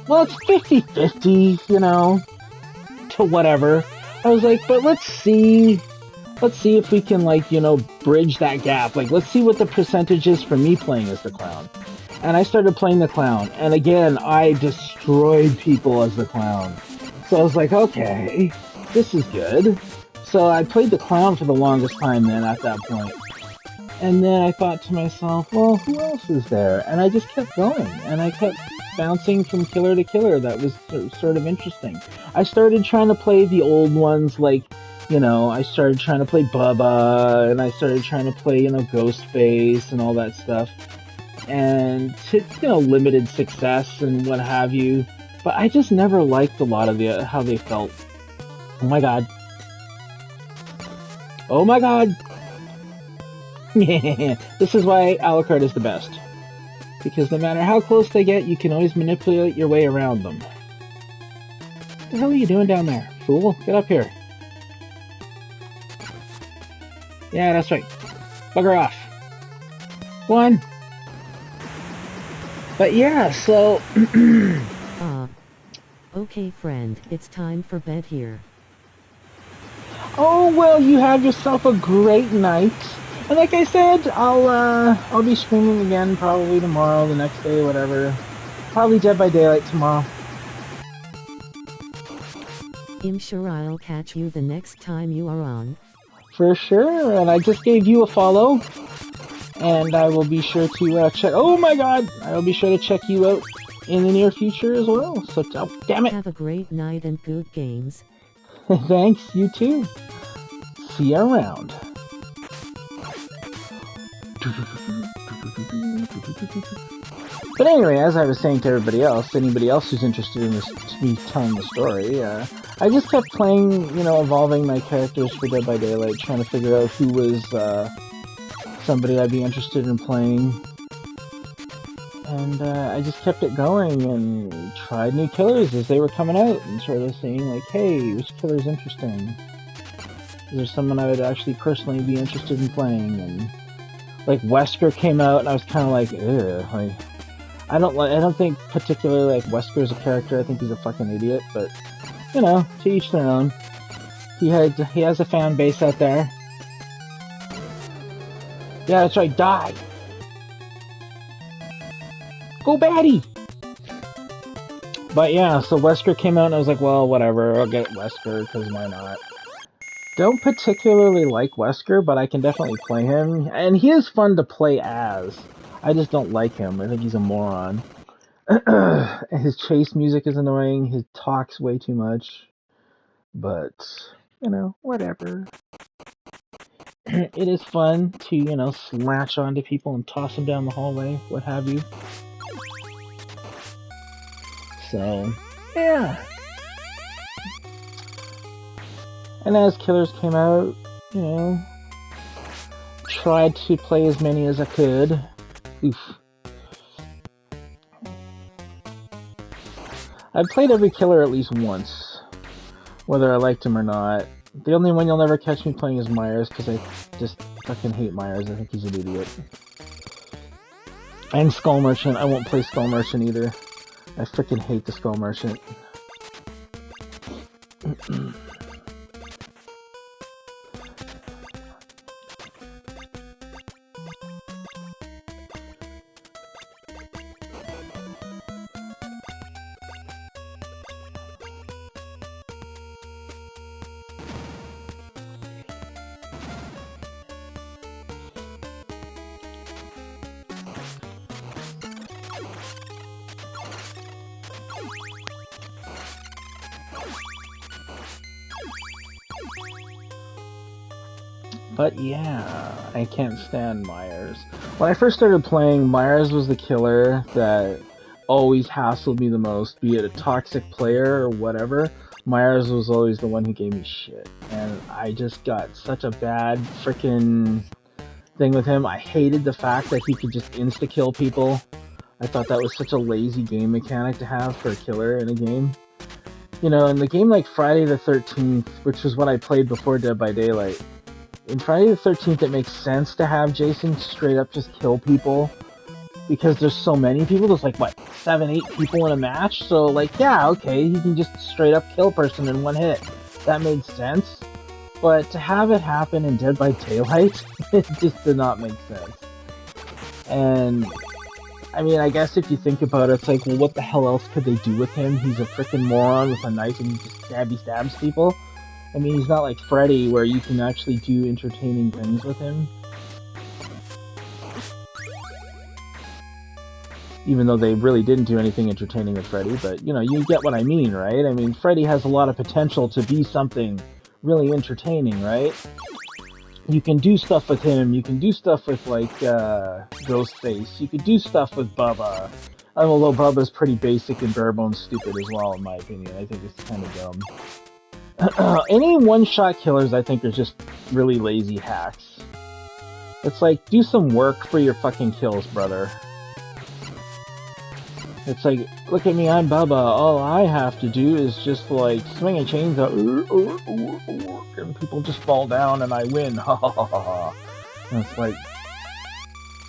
well, it's 50-50, you know, to whatever. I was like, but let's see if we can, like, you know, bridge that gap. Like, let's see what the percentage is for me playing as the Clown. And I started playing the Clown, and again, I destroyed people as the Clown. So I was like, okay, this is good. So I played the Clown for the longest time then at that point. And then I thought to myself, well, who else is there? And I just kept going, and I kept bouncing from killer to killer. That was sort of interesting. I started trying to play the old ones, like, you know, I started trying to play Bubba, and I started trying to play, you know, Ghostface and all that stuff. And to, you know, limited success and what have you. But I just never liked a lot of how they felt. Oh my god. Oh my god! This is why Alucard is the best. Because no matter how close they get, you can always manipulate your way around them. What the hell are you doing down there, fool? Get up here. Yeah, that's right. Bugger off. One. But yeah, so...
Okay, friend, it's time for bed here.
Oh, well, you have yourself a great night. And like I said, I'll be streaming again probably tomorrow, the next day, whatever. Probably Dead by Daylight tomorrow.
I'm sure I'll catch you the next time you are on.
For sure, and I just gave you a follow. And I will be sure to check... Oh my god! I will be sure to check you out in the near future as well. So, oh, damn it!
Have a great night and good games.
Thanks, you too. See you around. But anyway, as I was saying to everybody else, anybody else who's interested in me telling the story, I just kept playing, you know, evolving my characters for Dead by Daylight, trying to figure out who was somebody I'd be interested in playing. And I just kept it going and tried new killers as they were coming out and sort of seeing, like, hey, which killer's interesting? Is there someone I would actually personally be interested in playing? And like Wesker came out, and I was kind of like, ugh. Like, I don't think particularly like Wesker as a character. I think he's a fucking idiot. But you know, to each their own. He has a fan base out there. Yeah, that's right. Die. Go baddie! But yeah, so Wesker came out and I was like, well, whatever, I'll get Wesker, because why not? Don't particularly like Wesker, but I can definitely play him. And he is fun to play as. I just don't like him. I think he's a moron. His chase music is annoying, he talks way too much. But, you know, whatever. It is fun to, you know, slash onto people and toss them down the hallway, what have you. So, yeah. And as killers came out, you know, tried to play as many as I could. Oof. I've played every killer at least once, whether I liked him or not. The only one you'll never catch me playing is Myers, because I just fucking hate Myers. I think he's an idiot. And Skull Merchant. I won't play Skull Merchant either. I freaking hate the Skull Merchant. But yeah, I can't stand Myers. When I first started playing, Myers was the killer that always hassled me the most, be it a toxic player or whatever. Myers was always the one who gave me shit. And I just got such a bad freaking thing with him. I hated the fact that he could just insta-kill people. I thought that was such a lazy game mechanic to have for a killer in a game. You know, in the game like Friday the 13th, which was what I played before Dead by Daylight, in Friday the 13th, it makes sense to have Jason straight up just kill people because there's so many people. There's like, what, 7, 8 people in a match? So, like, yeah, okay, he can just straight up kill a person in one hit. That made sense. But to have it happen in Dead by Daylight, it just did not make sense. And, I mean, I guess if you think about it, it's like, well, what the hell else could they do with him? He's a freaking moron with a knife and he just stabs people. I mean, he's not like Freddy, where you can actually do entertaining things with him. Even though they really didn't do anything entertaining with Freddy, but, you know, you get what I mean, right? I mean, Freddy has a lot of potential to be something really entertaining, right? You can do stuff with him, you can do stuff with, like, Ghostface, you could do stuff with Bubba. Although Bubba's pretty basic and bare-bones stupid as well, in my opinion. I think it's kind of dumb. Any one-shot killers, I think, are just really lazy hacks. It's like, do some work for your fucking kills, brother. It's like, look at me, I'm Bubba. All I have to do is just, like, swing a chainsaw, and people just fall down and I win. Ha ha ha ha. And it's like,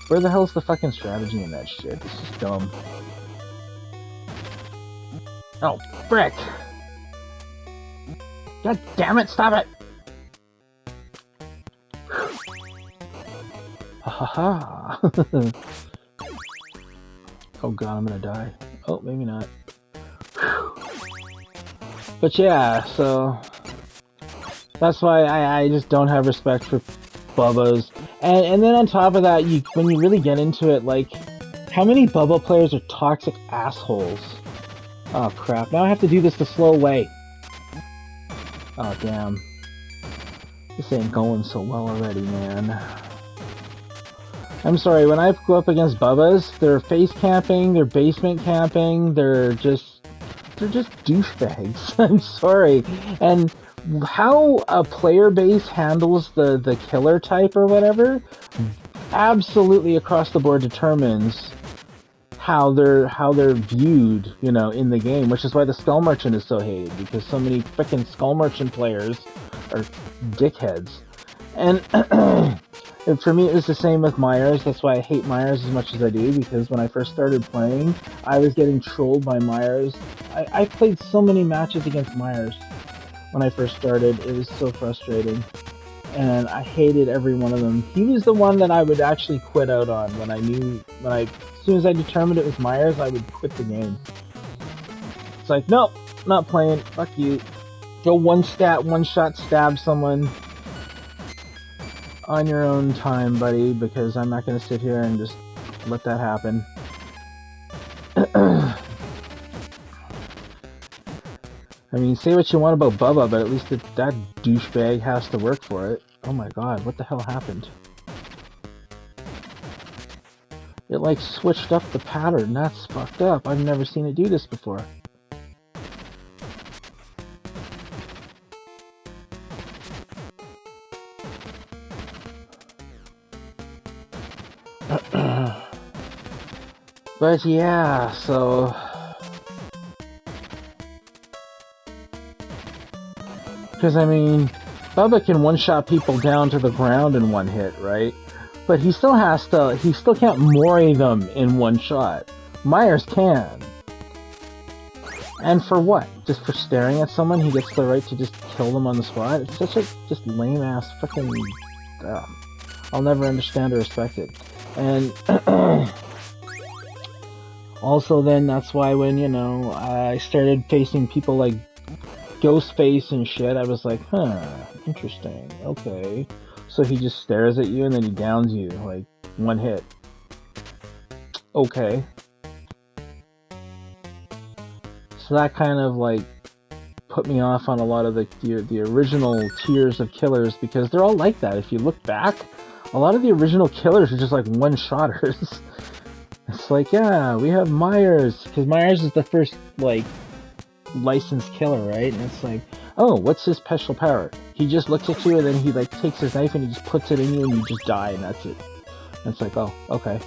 where the hell's the fucking strategy in that shit? It's just dumb. Oh, frick! God damn it, stop it! Ha ha ha. Oh god, I'm gonna die. Oh, maybe not. But yeah, so... that's why I just don't have respect for Bubba's. And then on top of that, when you really get into it, like... how many Bubba players are toxic assholes? Oh crap, now I have to do this the slow way. Oh, damn. This ain't going so well already, man. I'm sorry, when I go up against Bubba's, they're face camping, they're basement camping, they're just douchebags. I'm sorry. And how a player base handles the killer type or whatever, absolutely across the board determines how they're viewed, you know, in the game, which is why the Skull Merchant is so hated, because so many frickin' Skull Merchant players are dickheads. And for me, it was the same with Myers. That's why I hate Myers as much as I do, because when I first started playing, I was getting trolled by Myers. I played so many matches against Myers when I first started. It was so frustrating. And I hated every one of them. He was the one that I would actually quit out on as soon as I determined it was Myers, I would quit the game. It's like, nope, not playing, fuck you. Go one-shot stab someone on your own time, buddy, because I'm not gonna sit here and just let that happen. I mean, say what you want about Bubba, but at least that douchebag has to work for it. Oh my god, what the hell happened? It, like, switched up the pattern. That's fucked up. I've never seen it do this before. But yeah, so... because, I mean, Bubba can one-shot people down to the ground in one hit, right? But he still can't mori them in one shot. Myers can. And for what? Just for staring at someone, he gets the right to just kill them on the spot? It's such a just lame-ass freaking... I'll never understand or respect it. And... also then, that's why when, you know, I started facing people like Ghostface and shit, I was like, huh, interesting, okay. So he just stares at you and then he downs you, like, one hit. Okay. So that kind of, like, put me off on a lot of the original tiers of killers, because they're all like that. If you look back, a lot of the original killers are just, like, one-shotters. It's like, yeah, we have Myers, because Myers is the first, like, licensed killer, right? And it's like, oh, what's his special power? He just looks at you and then he like takes his knife and he just puts it in you and you just die and that's it. And it's like, oh, okay.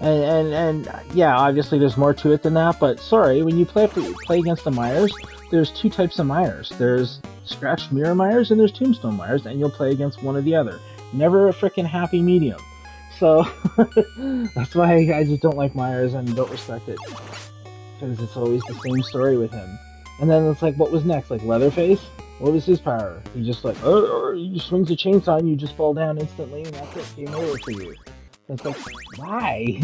And yeah, obviously there's more to it than that, but sorry, when you play against the Myers, there's two types of Myers. There's scratched mirror Myers and there's tombstone Myers, and you'll play against one or the other. Never a freaking happy medium. So that's why I just don't like Myers and don't respect it, because it's always the same story with him. And then it's like, what was next? Like Leatherface? What was his power? He just like, he just swings a chainsaw and you just fall down instantly and that's it, game over for you. And it's like, why?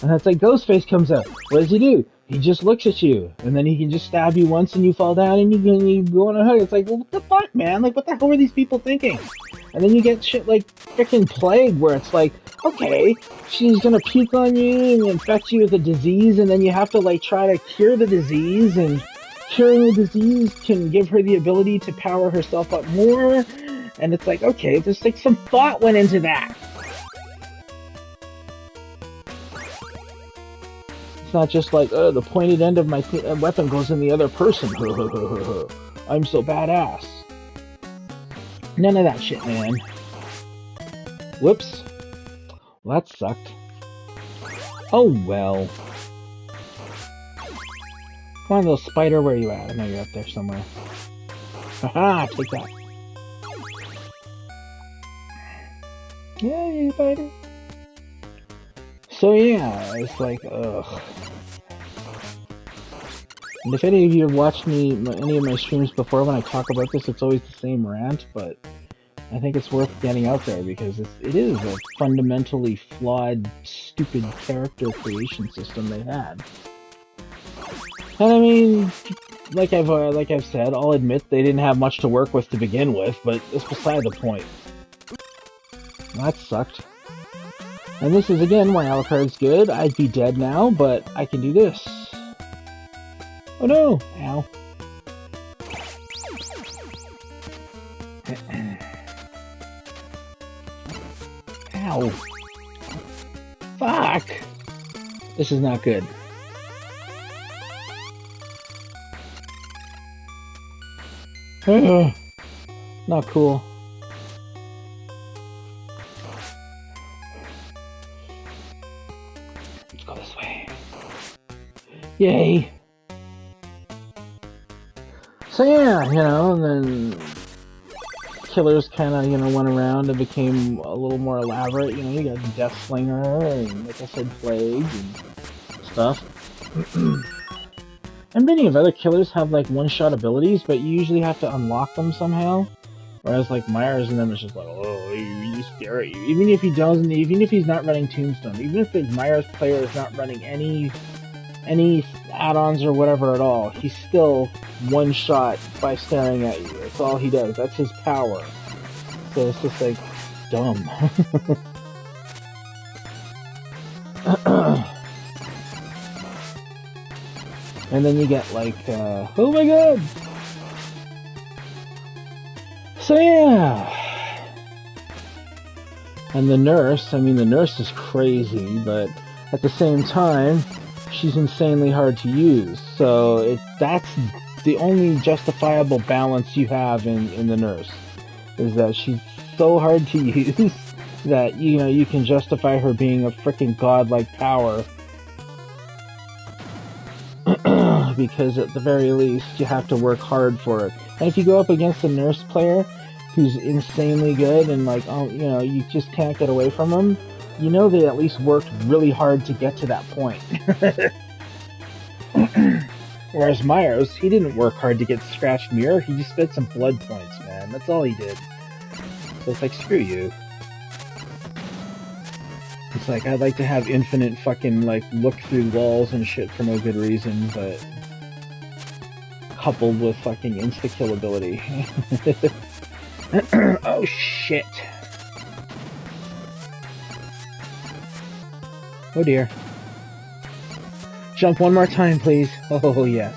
And it's like Ghostface comes out. What does he do? He just looks at you, and then he can just stab you once and you fall down and you go on a hook. It's like, well, what the fuck, man? Like, what the hell are these people thinking? And then you get shit like frickin' Plague, where it's like, okay, she's gonna puke on you and infect you with a disease, and then you have to like try to cure the disease, and curing the disease can give her the ability to power herself up more. And it's like, okay, there's like some thought went into that. It's not just like, the pointed end of my weapon goes in the other person. I'm so badass. None of that shit, man. Whoops. Well, that sucked. Oh, well. Come on, little spider, where are you at? I know you're up there somewhere. Haha, take that. Yeah, you spider. So yeah, it's like, ugh. And if any of you have watched any of my streams before, when I talk about this, it's always the same rant, but I think it's worth getting out there because it is a fundamentally flawed, stupid character creation system they had. And I mean, like I've said, I'll admit they didn't have much to work with to begin with, but it's beside the point. That sucked. And this is again why Alucard's good. I'd be dead now, but I can do this. Oh no! Ow. Ow. Fuck! This is not good. Not cool. Let's go this way. Yay! So yeah, you know, and then killers kind of, you know, went around and became a little more elaborate. You know, you got Death Slinger and, like I said, Plague and stuff. And many of other killers have like one-shot abilities, but you usually have to unlock them somehow. Whereas like Myers and them is just like, oh, you stare at you. Even if he doesn't, even if he's not running Tombstone, even if the Myers player is not running any add-ons or whatever at all, he's still one-shot by staring at you. That's all he does. That's his power. So it's just like dumb. And then you get like, oh my god! So yeah! And the nurse, I mean the nurse is crazy, but at the same time, she's insanely hard to use. So that's the only justifiable balance you have in the nurse, is that she's so hard to use that, you know, you can justify her being a freaking godlike power. Because at the very least, you have to work hard for it. And if you go up against a nurse player who's insanely good and like, oh, you know, you just can't get away from them, you know they at least worked really hard to get to that point. Whereas Myers, he didn't work hard to get Scratch Mirror, he just spent some blood points, man. That's all he did. So it's like, screw you. It's like, I'd like to have infinite fucking, like, look through walls and shit for no good reason, but coupled with fucking insta-kill ability. Oh shit. Oh dear. Jump one more time, please. Oh yes.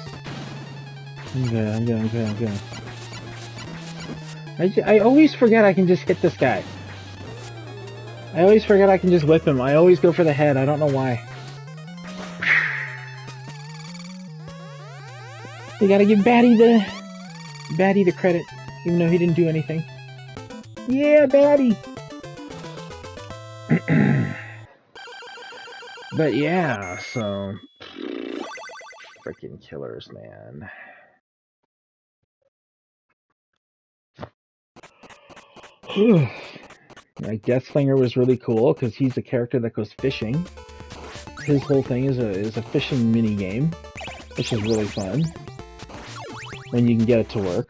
I'm good. I always forget I can just hit this guy. I always forget I can just whip him. I always go for the head. I don't know why. We gotta give Batty the credit, even though he didn't do anything. Yeah, Batty! But yeah, so... Freaking killers, man. Like, Deathslinger was really cool, because he's a character that goes fishing. His whole thing is a fishing mini-game, which is really fun. When you can get it to work.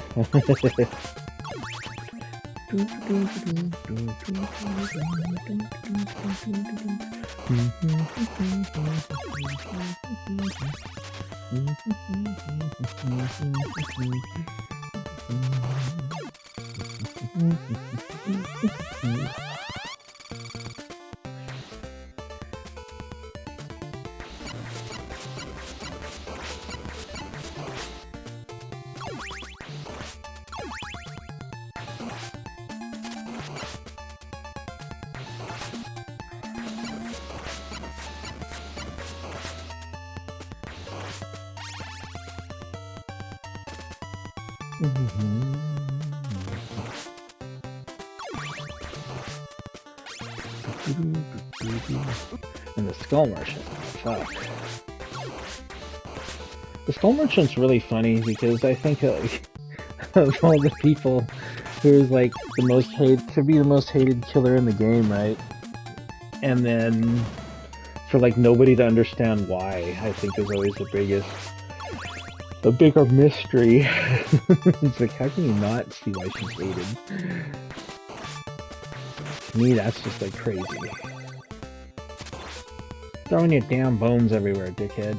And the Skull Merchant. Fuck. The Skull Merchant's really funny because I think of all the people who's like the most hated, to be the most hated killer in the game, right? And then for like nobody to understand why, I think is always the bigger mystery. It's like, how can you not see why she's hated? To me, that's just like crazy. Throwing your damn bones everywhere, dickhead.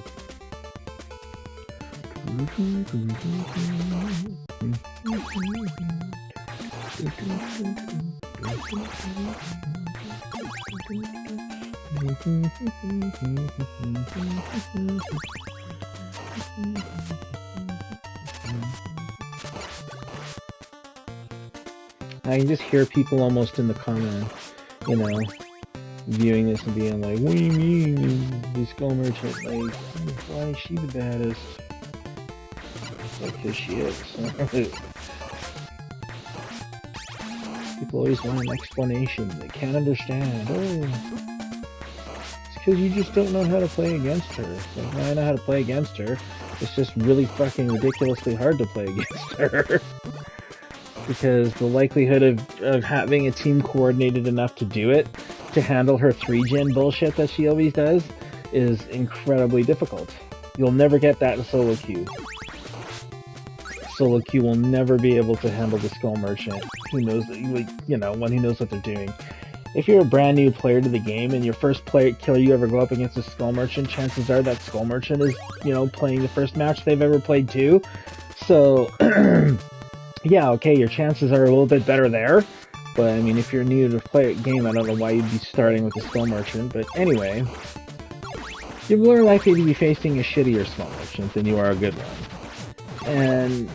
I can just hear people almost in the comments, you know, viewing this and being like, what do you mean, the Skull Merchant, like, why is she the baddest? Like, because she is. People always want an explanation, they can't understand. Oh, it's because you just don't know how to play against her. It's like, no, I know how to play against her, it's just really fucking ridiculously hard to play against her. Because the likelihood of having a team coordinated enough to do it, to handle her 3-gen bullshit that she always does, is incredibly difficult. You'll never get that in solo queue. Solo queue will never be able to handle the Skull Merchant. Who knows, you know, one who knows what they're doing. If you're a brand new player to the game and your first killer you ever go up against a Skull Merchant, chances are that Skull Merchant is, you know, playing the first match they've ever played too. So... yeah, okay, your chances are a little bit better there, but I mean, if you're new to play a game, I don't know why you'd be starting with the Skull Merchant, but anyway, you're more likely to be facing a shittier Skull Merchant than you are a good one, and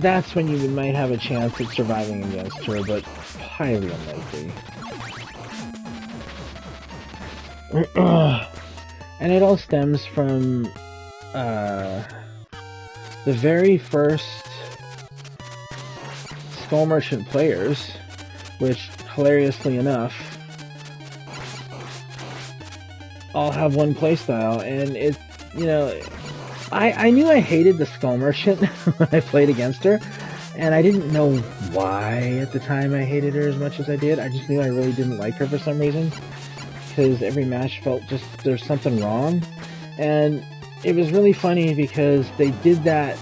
that's when you might have a chance at surviving against her, but highly unlikely. And it all stems from, the very first Skull Merchant players, which, hilariously enough, all have one playstyle, and it, you know, I knew I hated the Skull Merchant when I played against her, and I didn't know why at the time I hated her as much as I did. I just knew I really didn't like her for some reason, because every match felt just, there's something wrong, and it was really funny because they did that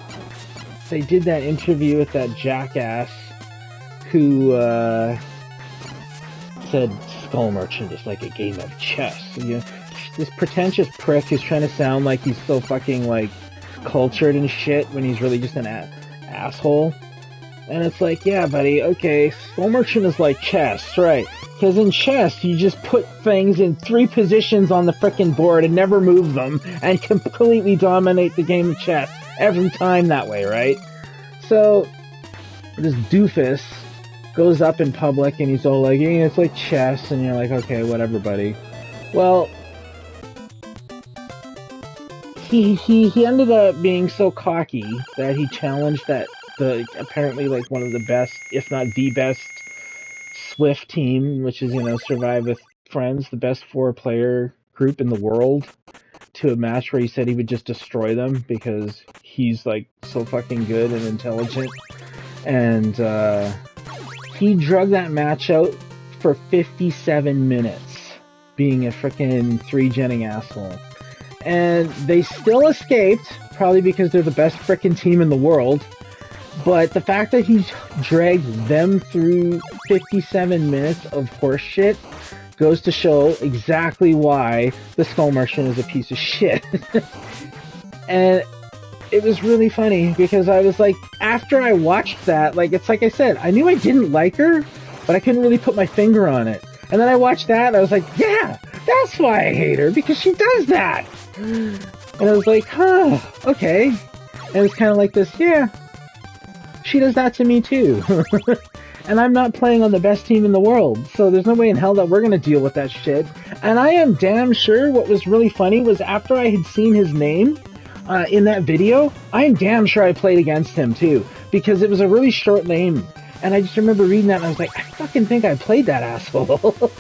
interview with that jackass who said Skull Merchant is like a game of chess. You know, this pretentious prick who's trying to sound like he's so fucking like cultured and shit when he's really just an asshole. And it's like, yeah, buddy, okay, Skull Merchant is like chess, right? Because in chess, you just put things in 3 positions on the frickin' board and never move them, and completely dominate the game of chess every time that way, right? So, this doofus goes up in public and he's all like, yeah, it's like chess, and you're like, okay, whatever, buddy. Well, he ended up being so cocky that he challenged apparently like one of the best, if not the best, Swift team, which is, Survive with Friends, the best 4-player group in the world, to a match where he said he would just destroy them because he's like so fucking good and intelligent. And he drug that match out for 57 minutes, being a freaking 3-genning asshole. And they still escaped, probably because they're the best frickin' team in the world. But the fact that he dragged them through 57 minutes of horseshit goes to show exactly why the Skull Merchant is a piece of shit. And it was really funny because I was like, after I watched that, like, it's like I said, I knew I didn't like her, but I couldn't really put my finger on it. And then I watched that and I was like, yeah, that's why I hate her, because she does that. And I was like, huh, okay. And it's kind of like this, yeah, she does that to me too. And I'm not playing on the best team in the world, so there's no way in hell that we're going to deal with that shit. And I am damn sure what was really funny was after I had seen his name in that video, I am damn sure I played against him too, because it was a really short name. And I just remember reading that and I was like, I fucking think I played that asshole.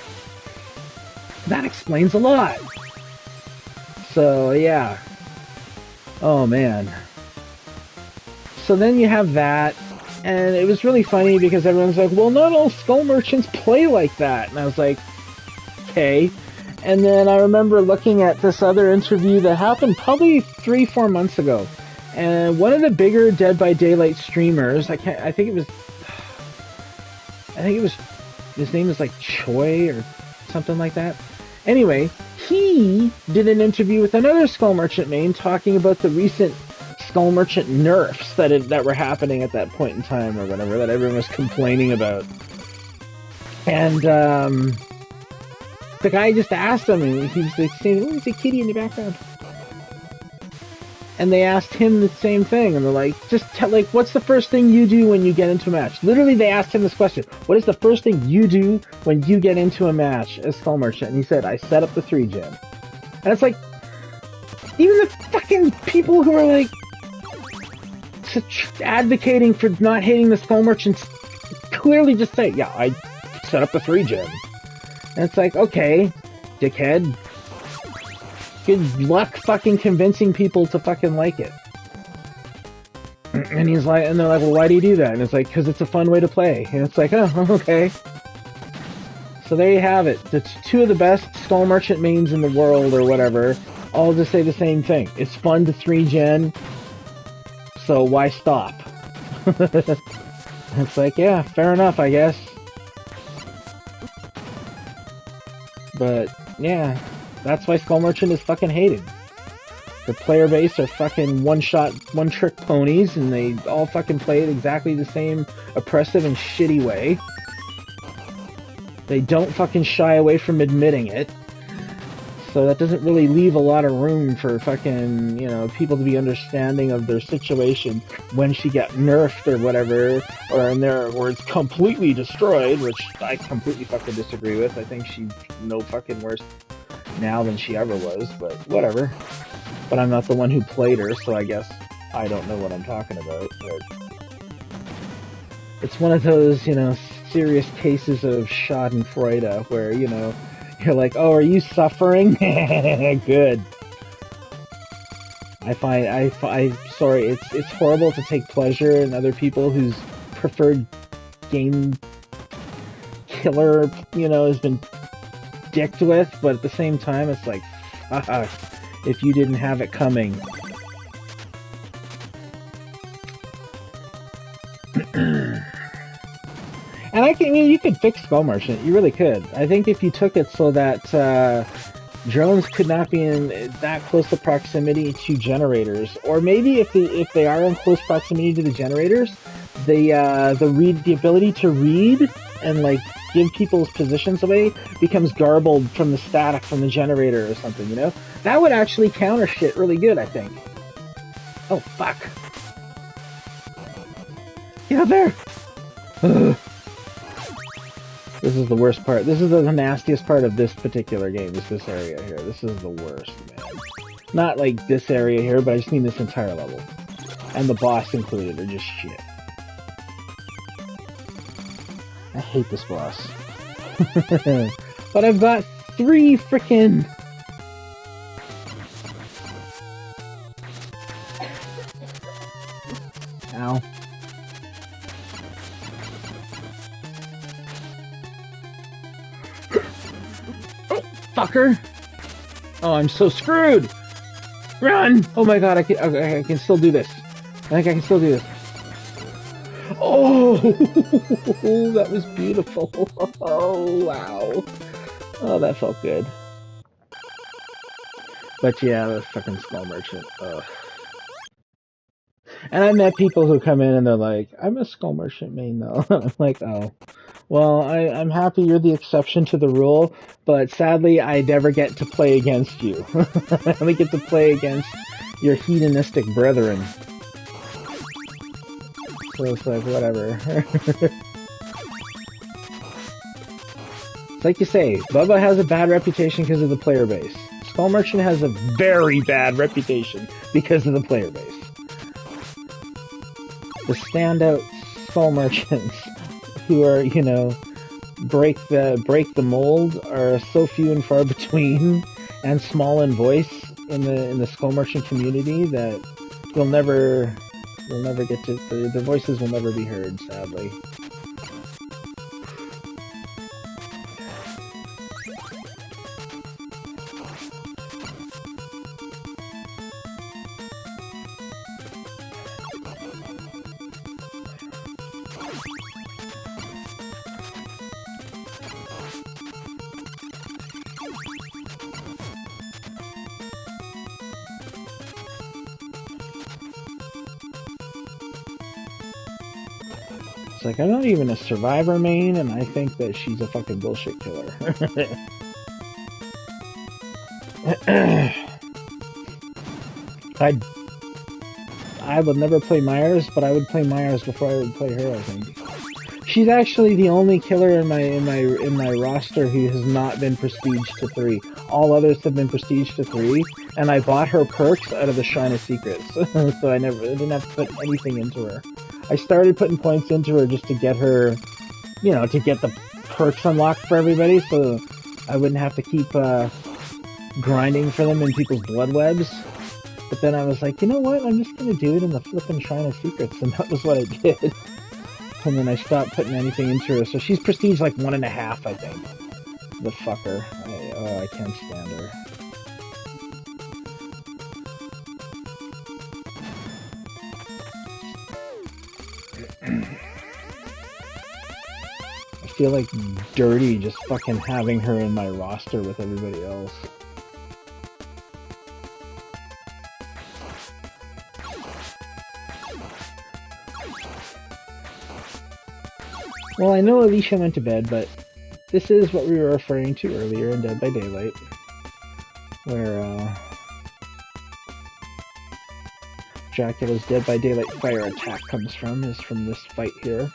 That explains a lot. So, yeah. Oh, man. So then you have that, and it was really funny because everyone's like, well, not all Skull Merchants play like that. And I was like, okay. And then I remember looking at this other interview that happened probably 3-4 months ago. And one of the bigger Dead by Daylight streamers, I think it was, his name is like Choi or something like that. Anyway, he did an interview with another Skull Merchant main talking about the recent Skull Merchant nerfs that were happening at that point in time or whatever, that everyone was complaining about. And the guy just asked him, and he was like saying, oh, there's a kitty in the background. And they asked him the same thing, and they're like, what's the first thing you do when you get into a match? Literally, they asked him this question. What is the first thing you do when you get into a match as Skull Merchant? And he said, I set up the 3-gen. And it's like, even the fucking people who are like, advocating for not hating the Skull Merchants clearly just say, yeah, I set up the 3-gen. And it's like, okay, dickhead. Good luck fucking convincing people to fucking like it. And he's like, and they're like, well, why do you do that? And it's like, because it's a fun way to play. And it's like, oh, okay. So there you have it. The 2 of the best Skull Merchant mains in the world or whatever, all just say the same thing. It's fun to 3-gen, so why stop? It's like, yeah, fair enough, I guess. But, yeah, that's why Skull Merchant is fucking hated. The player base are fucking one-shot, one-trick ponies, and they all fucking play it exactly the same oppressive and shitty way. They don't fucking shy away from admitting it. So that doesn't really leave a lot of room for fucking, people to be understanding of their situation when she got nerfed or whatever, or in their words, completely destroyed, which I completely fucking disagree with. I think she's no fucking worse now than she ever was, but whatever. But I'm not the one who played her, so I guess I don't know what I'm talking about, but it's one of those, serious cases of schadenfreude where, you're like, oh, are you suffering? Good. Sorry, it's horrible to take pleasure in other people whose preferred game killer, has been dicked with, but at the same time, it's like, if you didn't have it coming. And I mean, you could fix Skull Merchant. You really could. I think if you took it so that drones could not be in that close of proximity to generators, or maybe if they are in close proximity to the generators, the ability to read and like give people's positions away becomes garbled from the static from the generator or something. You know, that would actually counter shit really good. I think. Oh fuck! Get up there! Ugh. This is the worst part. This is the nastiest part of this particular game, is this area here. This is the worst, man. Not like this area here, but I just mean this entire level. And the boss included are just shit. I hate this boss. But I've got 3 frickin'... Ow. Fucker! Oh, I'm so screwed! Run! Oh my god, I can still do this. I think I can still do this. Oh! That was beautiful. Oh, wow. Oh, that felt good. But yeah, the fucking Skull Merchant. Ugh. And I met people who come in and they're like, I'm a Skull Merchant main though. I'm like, oh. Well, I'm happy you're the exception to the rule, but sadly I never get to play against you. I only get to play against your hedonistic brethren. So it's like, whatever. It's like you say, Bubba has a bad reputation because of the player base. Skull Merchant has a very bad reputation because of the player base. The standout Skull Merchants who are, you know, break the mold are so few and far between and small in voice in the Skull Merchant community that you'll never get to the voices will never be heard, sadly. It's like, I'm not even a survivor main, and I think that she's a fucking bullshit killer. I would never play Myers, but I would play Myers before I would play her, I think. She's actually the only killer in my roster who has not been prestige to 3. All others have been prestige to 3, and I bought her perks out of the Shrine of Secrets, so I didn't have to put anything into her. I started putting points into her just to get her, you know, to get the perks unlocked for everybody, so I wouldn't have to keep grinding for them in people's blood webs. But then I was like, you know what? I'm just gonna do it in the flippin' Shrine of Secrets, and that was what I did. And then I stopped putting anything into her, so she's prestige like 1.5, I think. The fucker. I can't stand her. I feel like dirty just fucking having her in my roster with everybody else. Well, I know Alicia went to bed, but this is what we were referring to earlier in Dead by Daylight, where Dracula's Dead by Daylight fire attack comes from, is from this fight here.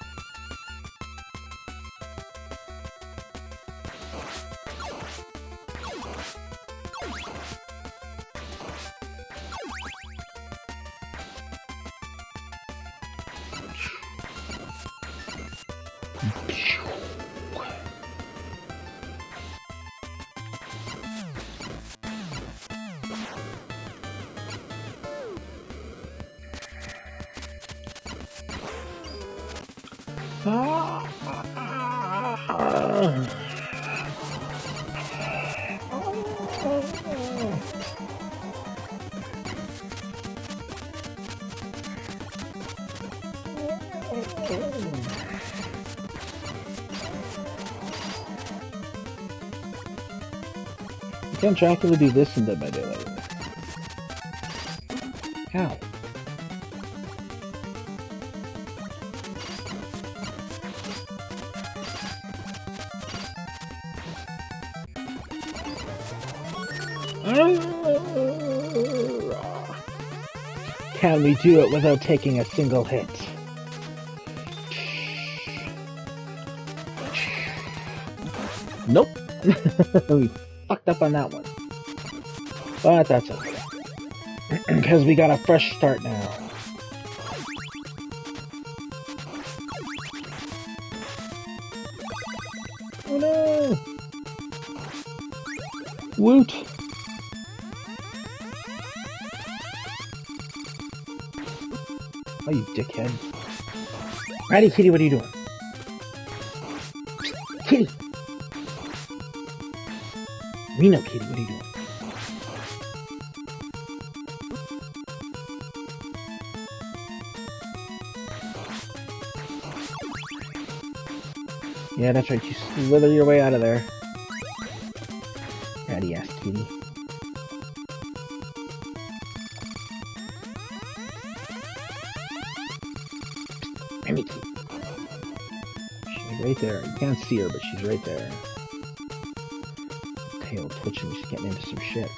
Can't Dracula do this in Dead by Daylight? How? Can we do it without taking a single hit? Nope. We fucked up on that one. But that's okay. Because we got a fresh start now. Oh no! Woot! Oh, you dickhead. Ratty Kitty, what are you doing? Kitty! We know, Kitty, what are you doing? Yeah, that's right, you slither your way out of there. Ratty ass Kitty. Ratty Kitty. She's right there. You can't see her, but she's right there. Tail twitching, she's getting into some shit.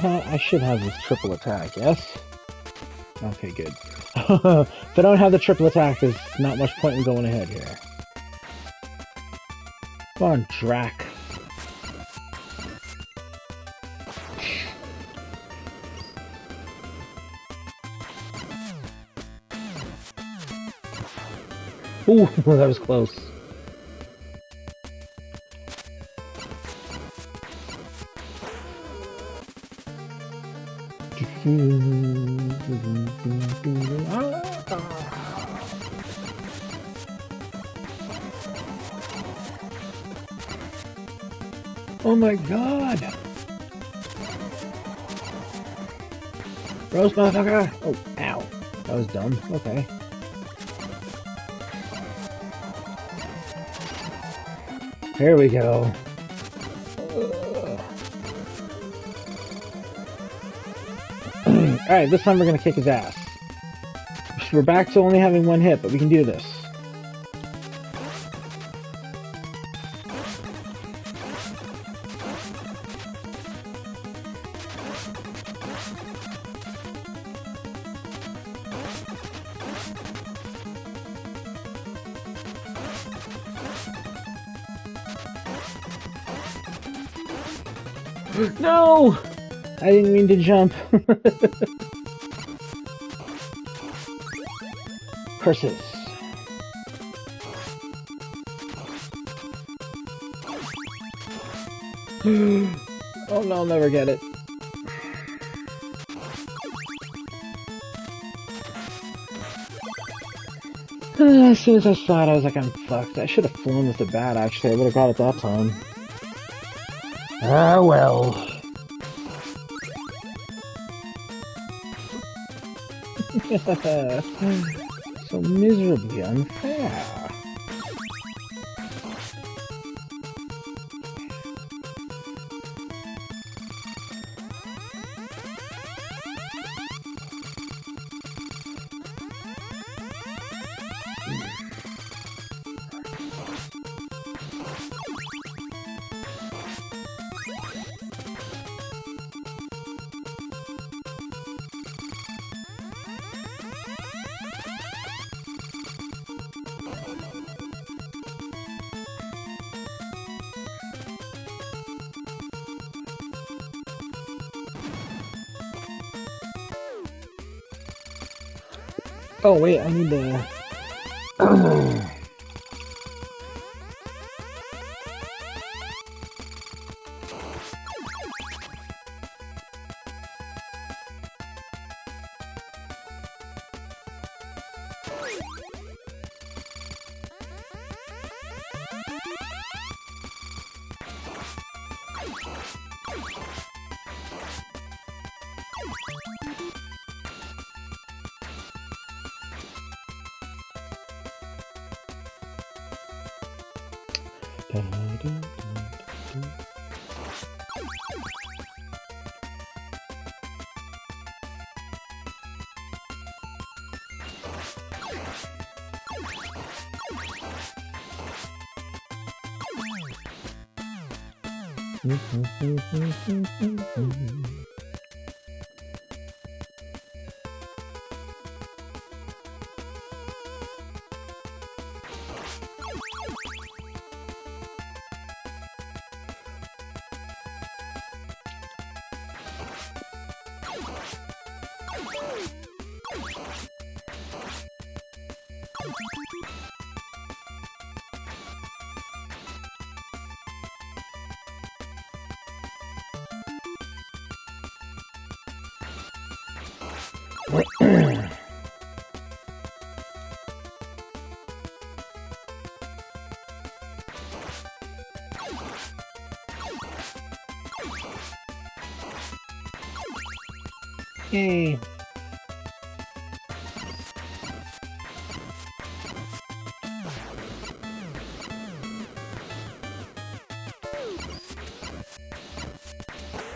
I should have this triple attack, yes? Okay, good. If I don't have the triple attack, there's not much point in going ahead here. Come on, Drac. Ooh, that was close. Oh my god! Rose, motherfucker! Oh, ow. That was dumb. Okay. Here we go. Alright, this time we're gonna kick his ass. We're back to only having one hit, but we can do this. No! I didn't mean to jump. Curses. Oh no, I'll never get it. As soon as I saw it, I was like, I'm fucked. I should have flown with the bat, actually. I would have got it that time. Ah, well. So miserably unfair. Oh wait, I need to... Yay.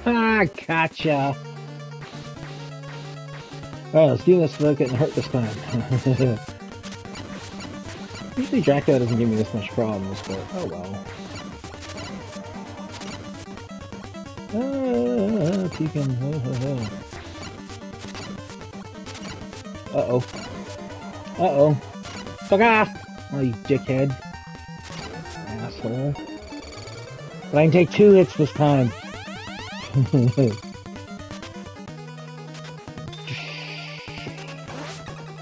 Ah, gotcha. Oh, let's do this without getting hurt this time. Usually Dracula doesn't give me this much problems, but oh well. Ah, peeking. Uh-oh. Uh-oh. Fuck off! Oh, you dickhead. Asshole. But I can take 2 hits this time.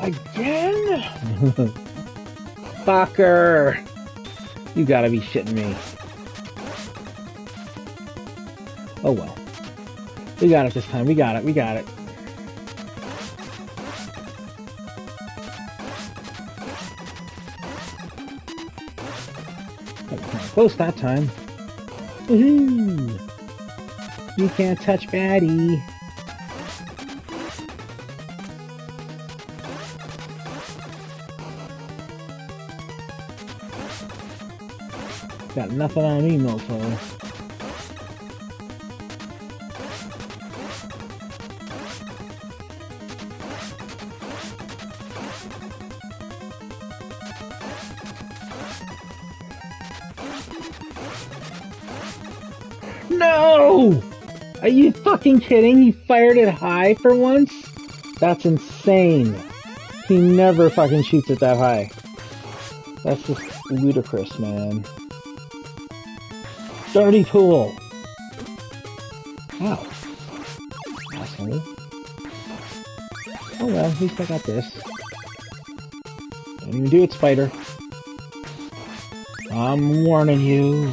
Again? Fucker! You gotta be shitting me. Oh well. We got it this time. We got it. We got it. Close that time. Woohoo! You can't touch Batty. Got nothing on me, mofo. No! Are you fucking kidding? He fired it high for once? That's insane. He never fucking shoots it that high. That's just ludicrous, man. Dirty pool! Ow. Asshole. Oh well, at least I got this. Don't even do it, spider. I'm warning you.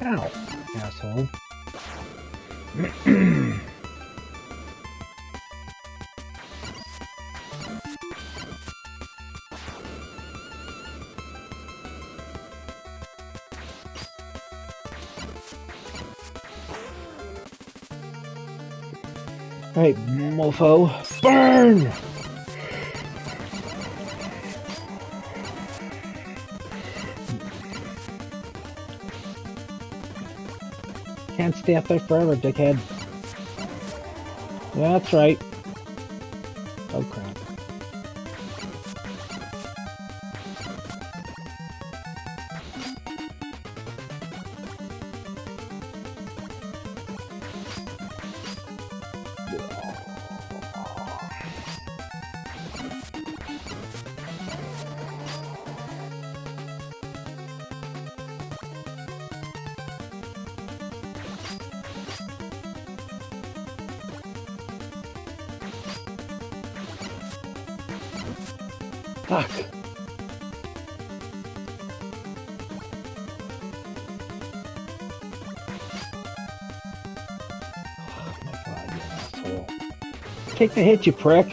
Ow, asshole. Alright, mofo. Burn! Can't stay up there forever, dickhead. Yeah, that's right. Oh crap. Fuck. Oh my god, you asshole. Take the hit, you prick.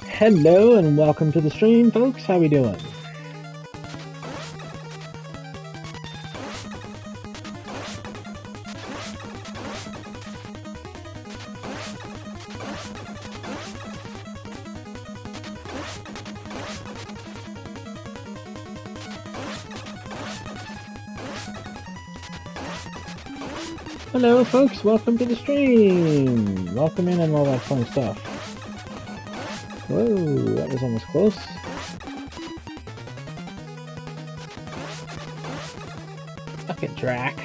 Hello and welcome to the stream, folks. How we doing? Hello, folks. Welcome to the stream. Welcome in and all that fun stuff. Whoa, that was almost close. Fuck it, Drac.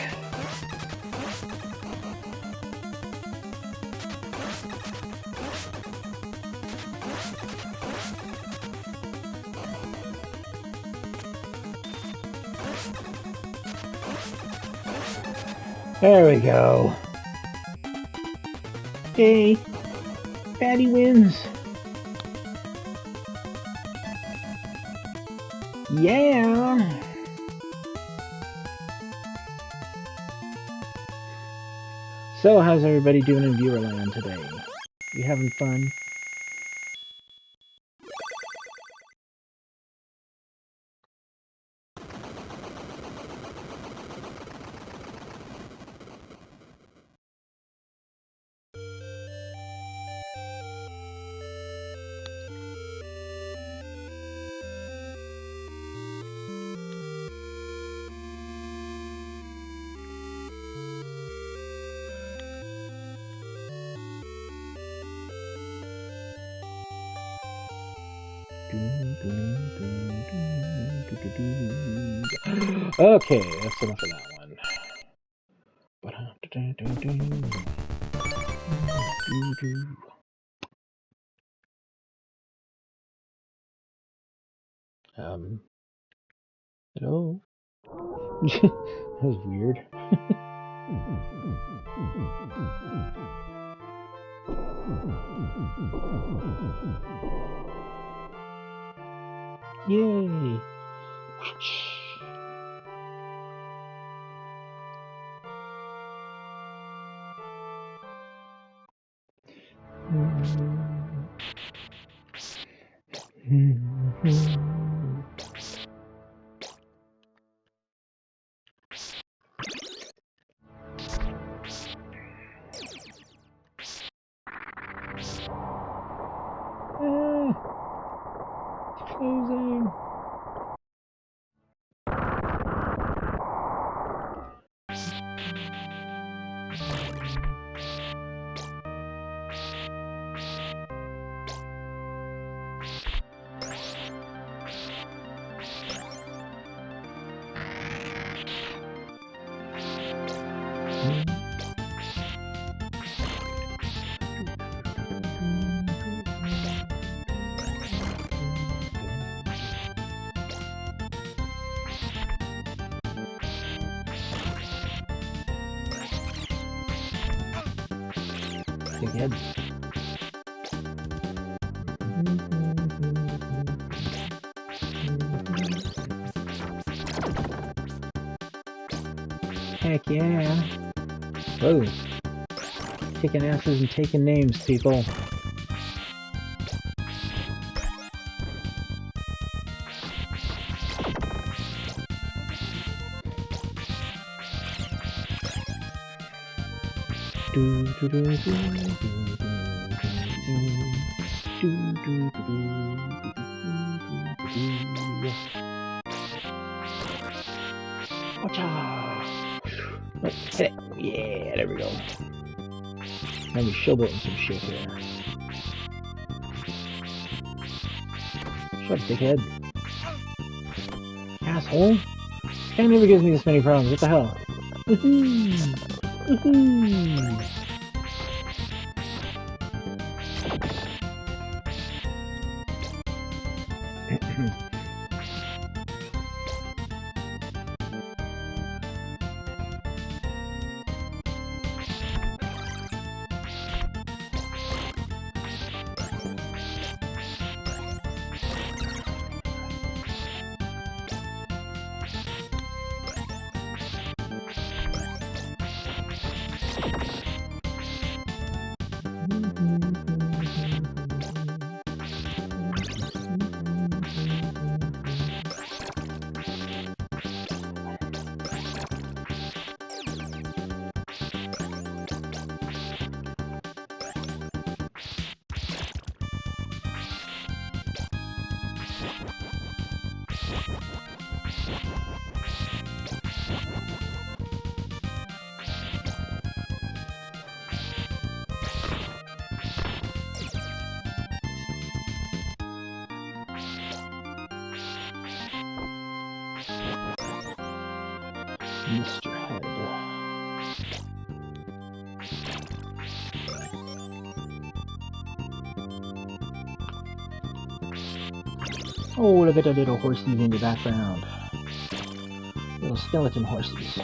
There we go. Hey, Fatty wins. Yeah. So, how's everybody doing in Viewerland today? You having fun? Okay, that's enough of that one. Hello? That was weird. Yay! Closing. Big head. Heck yeah. Whoa. Kicking asses and taking names, people. Oh, hit it. Yeah, there we go. Now we showboating some shit here. Shut up, dickhead. Asshole. This guy never gives me this many problems. What the hell? Woohoo! Woohoo! Mr. Head. Oh, look at the little horsies in the background. Little skeleton horsies.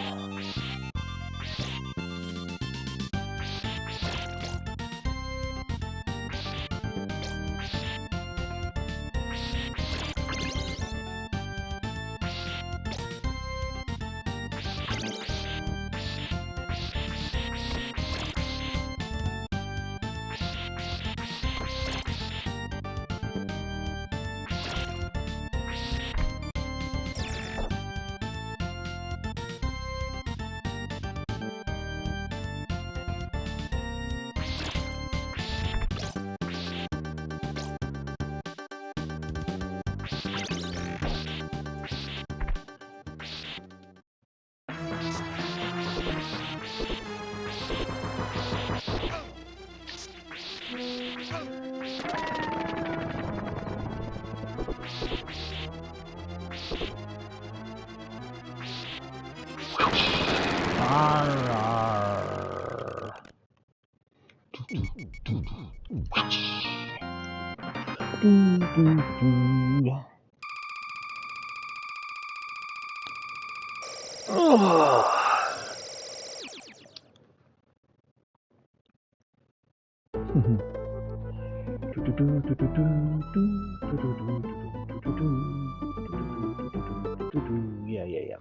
Arr, arr. Yeah,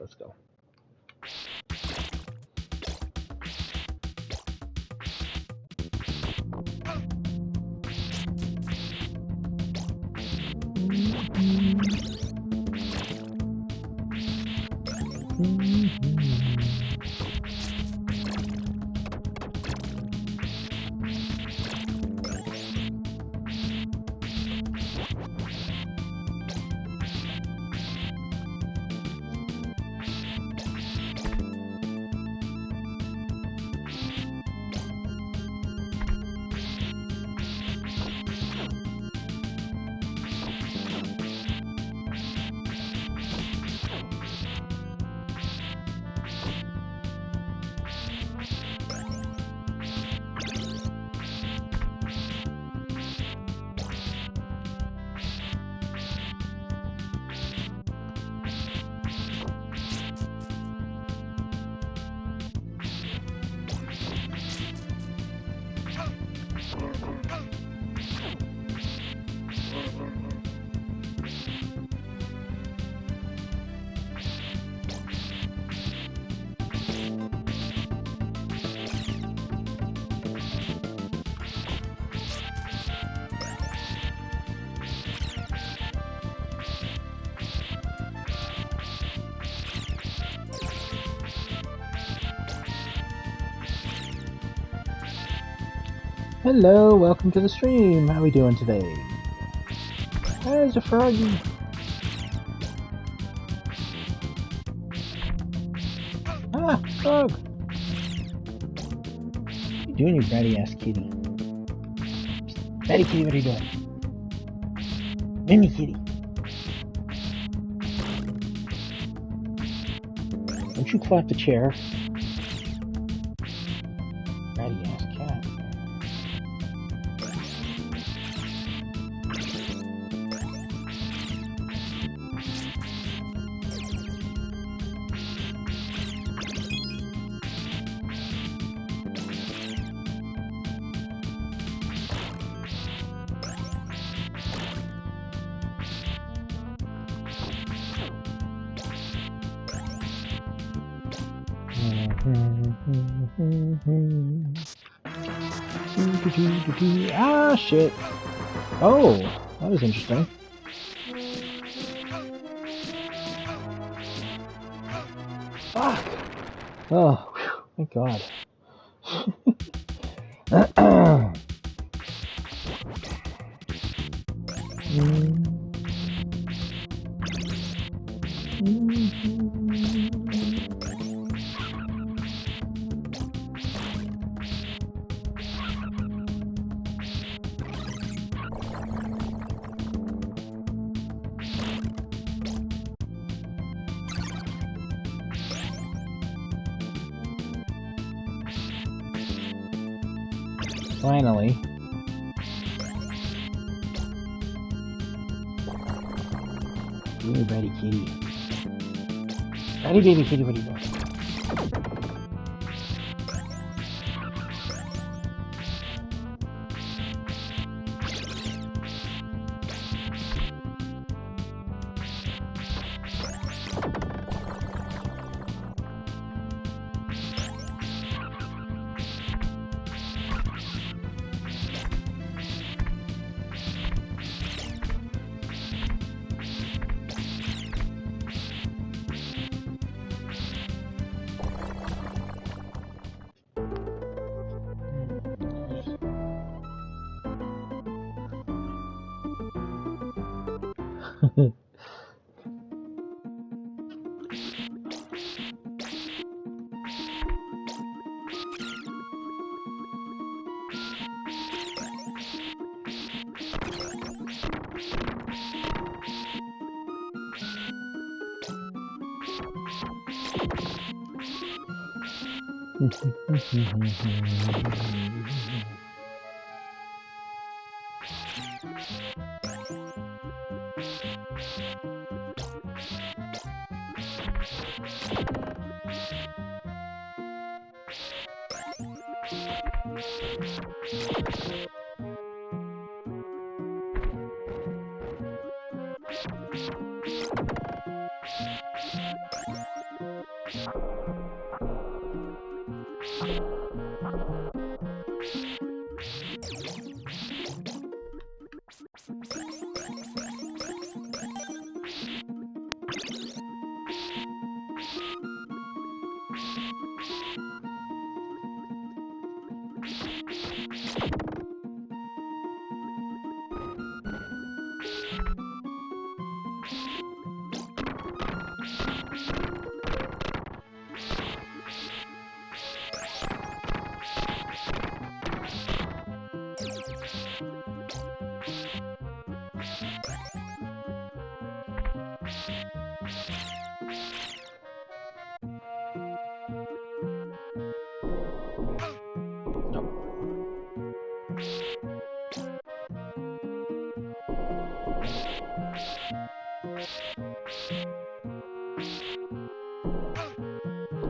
let's go. Hello, welcome to the stream. How are we doing today? There's a froggy. Ah, frog. What are you doing, you bratty ass kitty? Bratty kitty, what are you doing? Mimi kitty. Don't you clap the chair. Bratty ass cat. Ah, shit. Oh, that was interesting. Fuck. Oh, whew, thank God. Finally. Ooh, Betty Kitty. Betty baby kitty, what are you doing?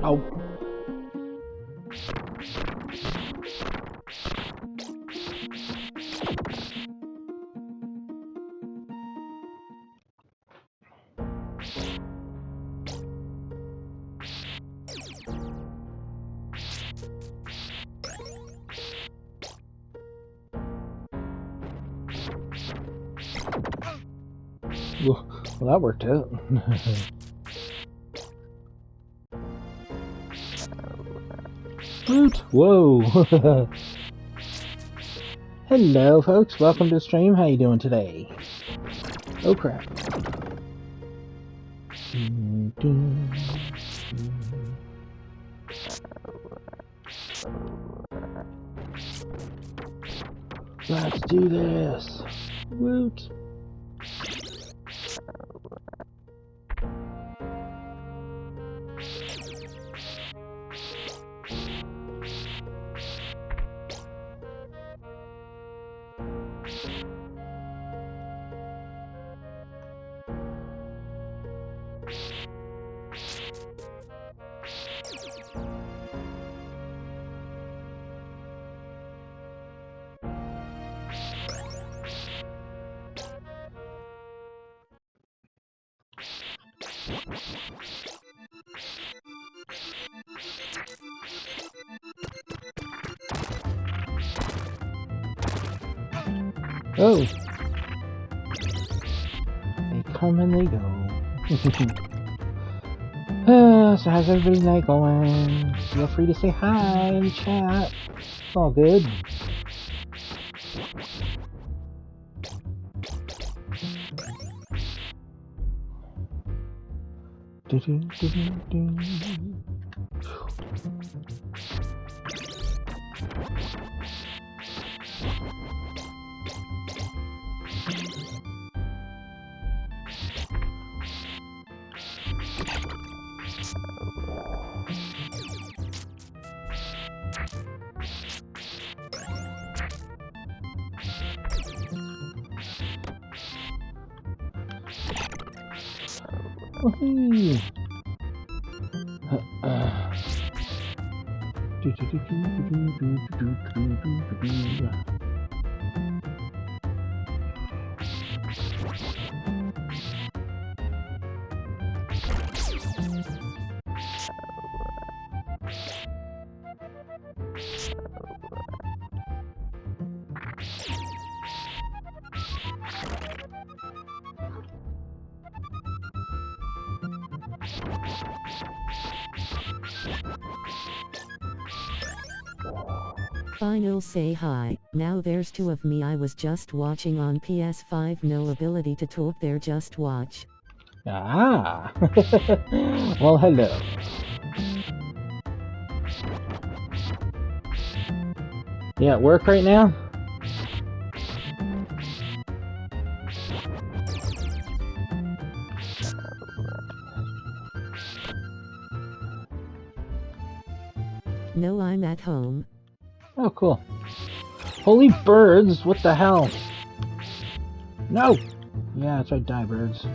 Oh. Well, that worked out. Woot! Whoa! Hello, folks. Welcome to the stream. How you doing today? Oh crap! Let's do this. Woot! Oh! They come and they go. So how's everybody's night going? Feel free to say hi in chat. It's all good. Woohoo!
Final say hi. Now there's two of me. I was just watching on PS5. No ability to talk there, just watch.
Ah! Well, hello. You at work right now?
No, I'm at home.
Oh, cool. Holy birds, what the hell? No! Yeah, that's right, die birds.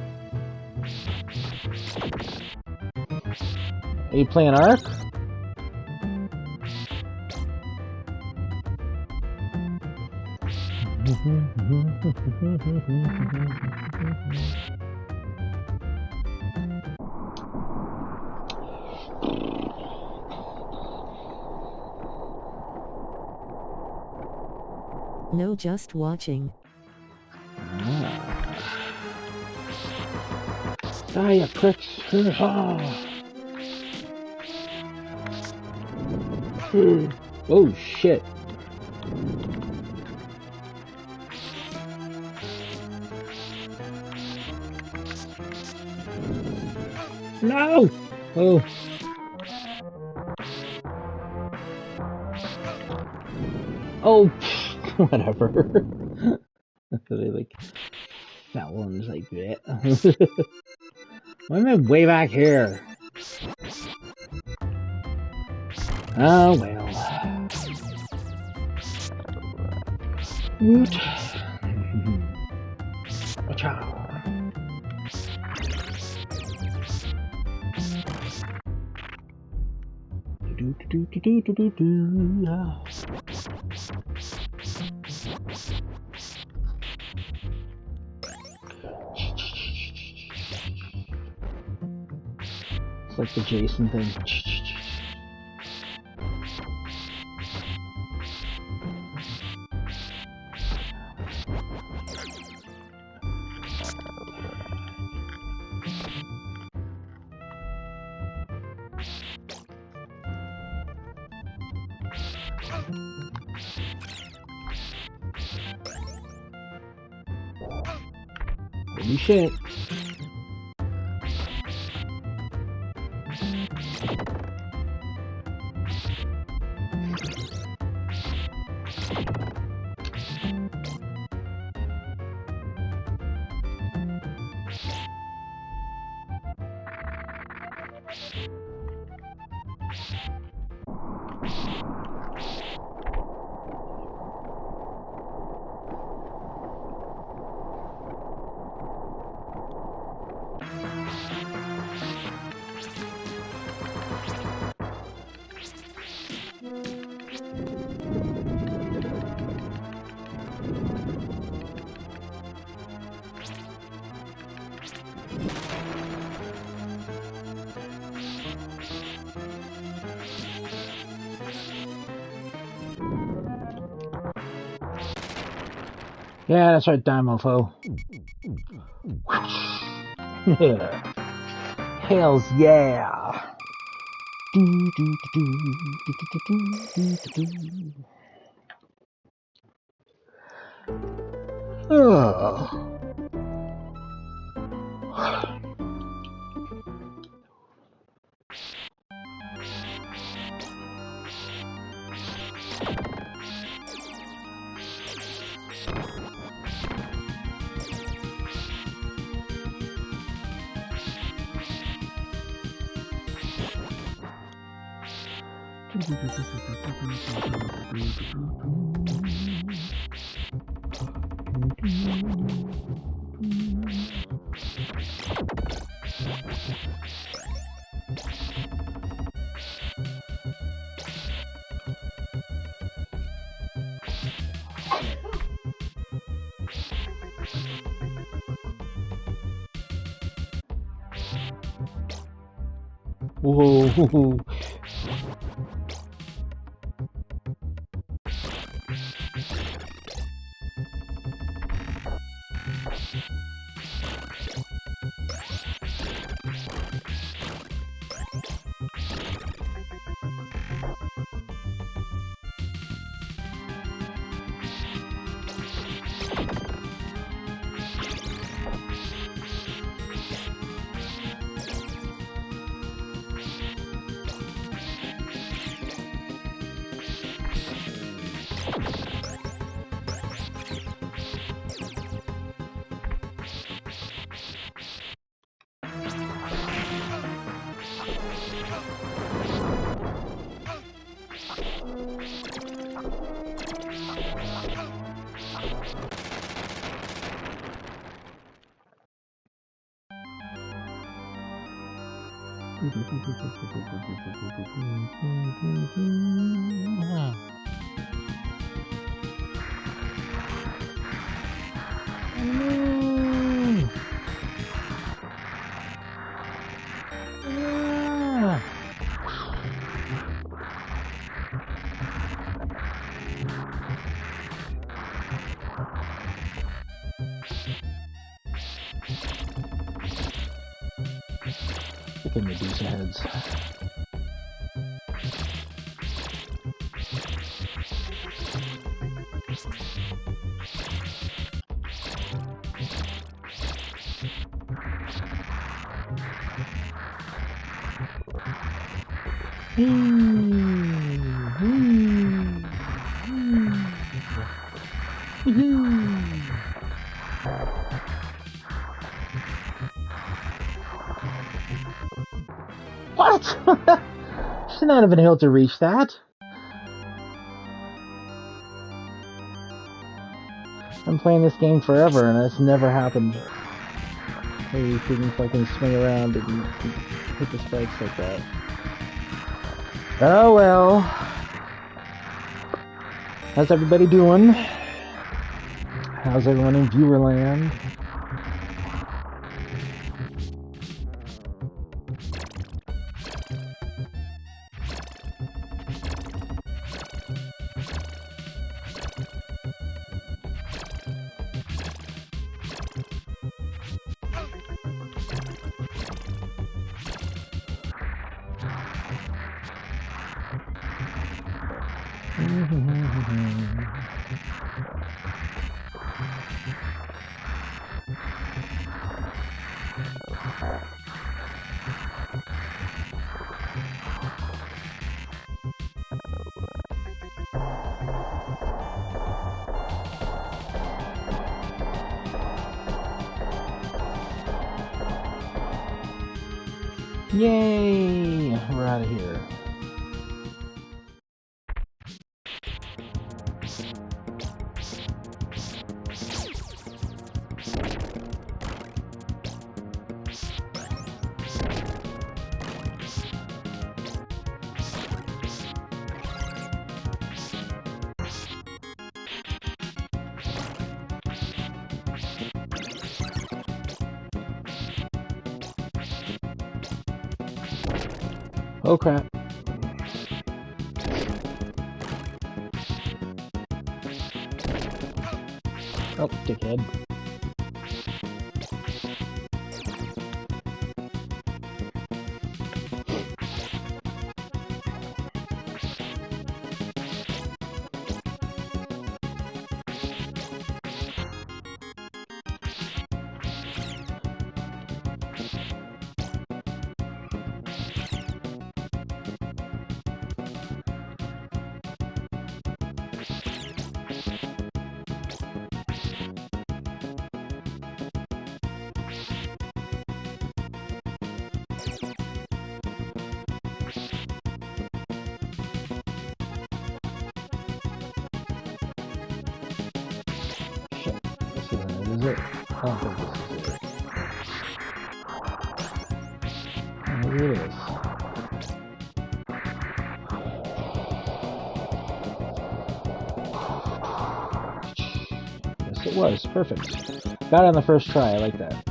Are you playing Ark?
No, just watching.
Ah, you pricks. Oh, shit. No! Oh. Oh, whatever. They like felons like that. Why am I way back here? Oh well. Woot. Ciao. It's like the Jason thing. Holy shit. Yeah, that's right, Dimofo. Hells yeah! Oh. Whoa. Freaking Medusa heads. What? Should not have been able to reach that. I'm playing this game forever and it's never happened. Where you can fucking swing around and hit the spikes like that. Oh well. How's everybody doing? How's everyone in Viewerland? Yay! We're out of here. Oh crap. Oh, dickhead. Is it? I don't think this is it. Maybe it is. Yes, it was. Perfect. Got it on the first try. I like that.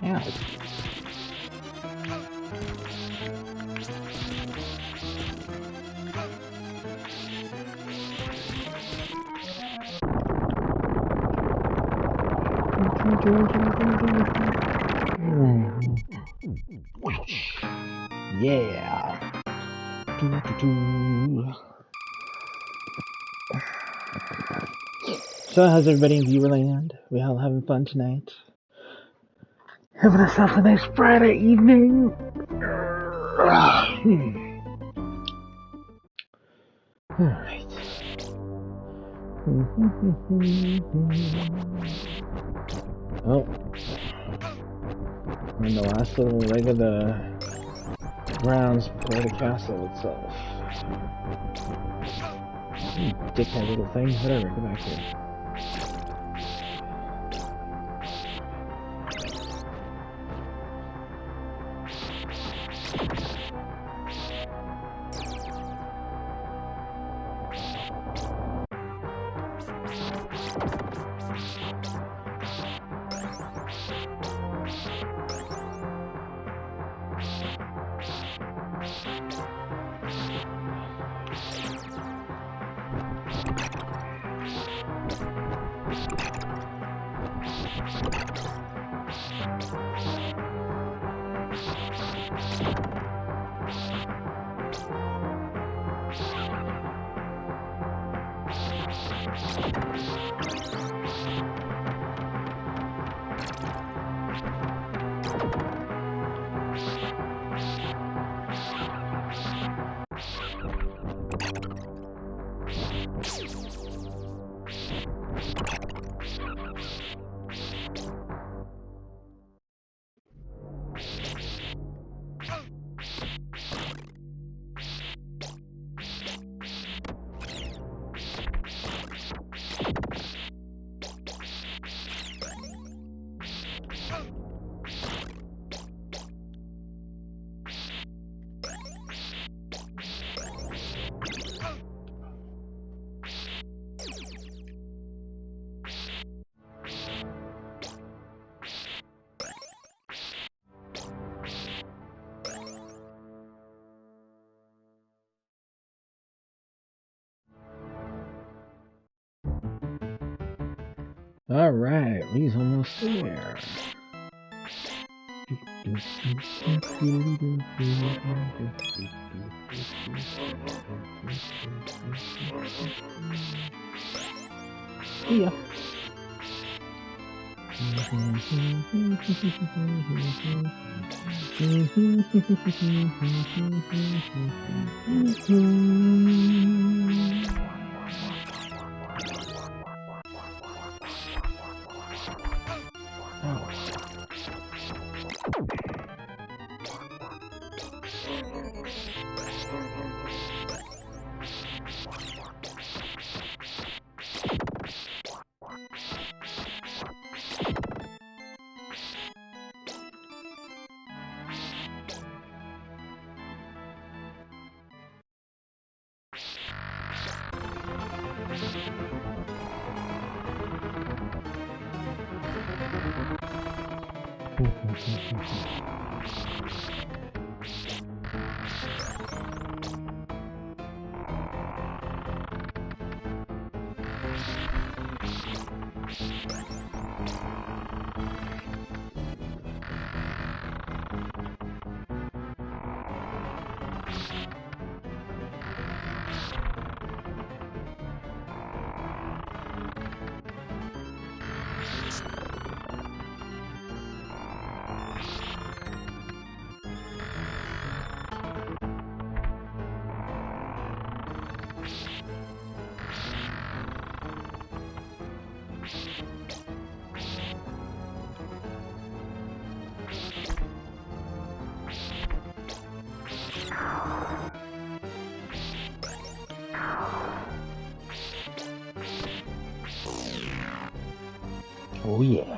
Yeah. Yeah. So how's everybody in Viewerland? We all having fun tonight? Having ourselves a nice Friday evening. Alright. Oh. We're in the last little leg of the grounds before the castle itself. Dickhead little thing. Whatever, go back here. Alright, he's almost there. See ya. Oh yeah.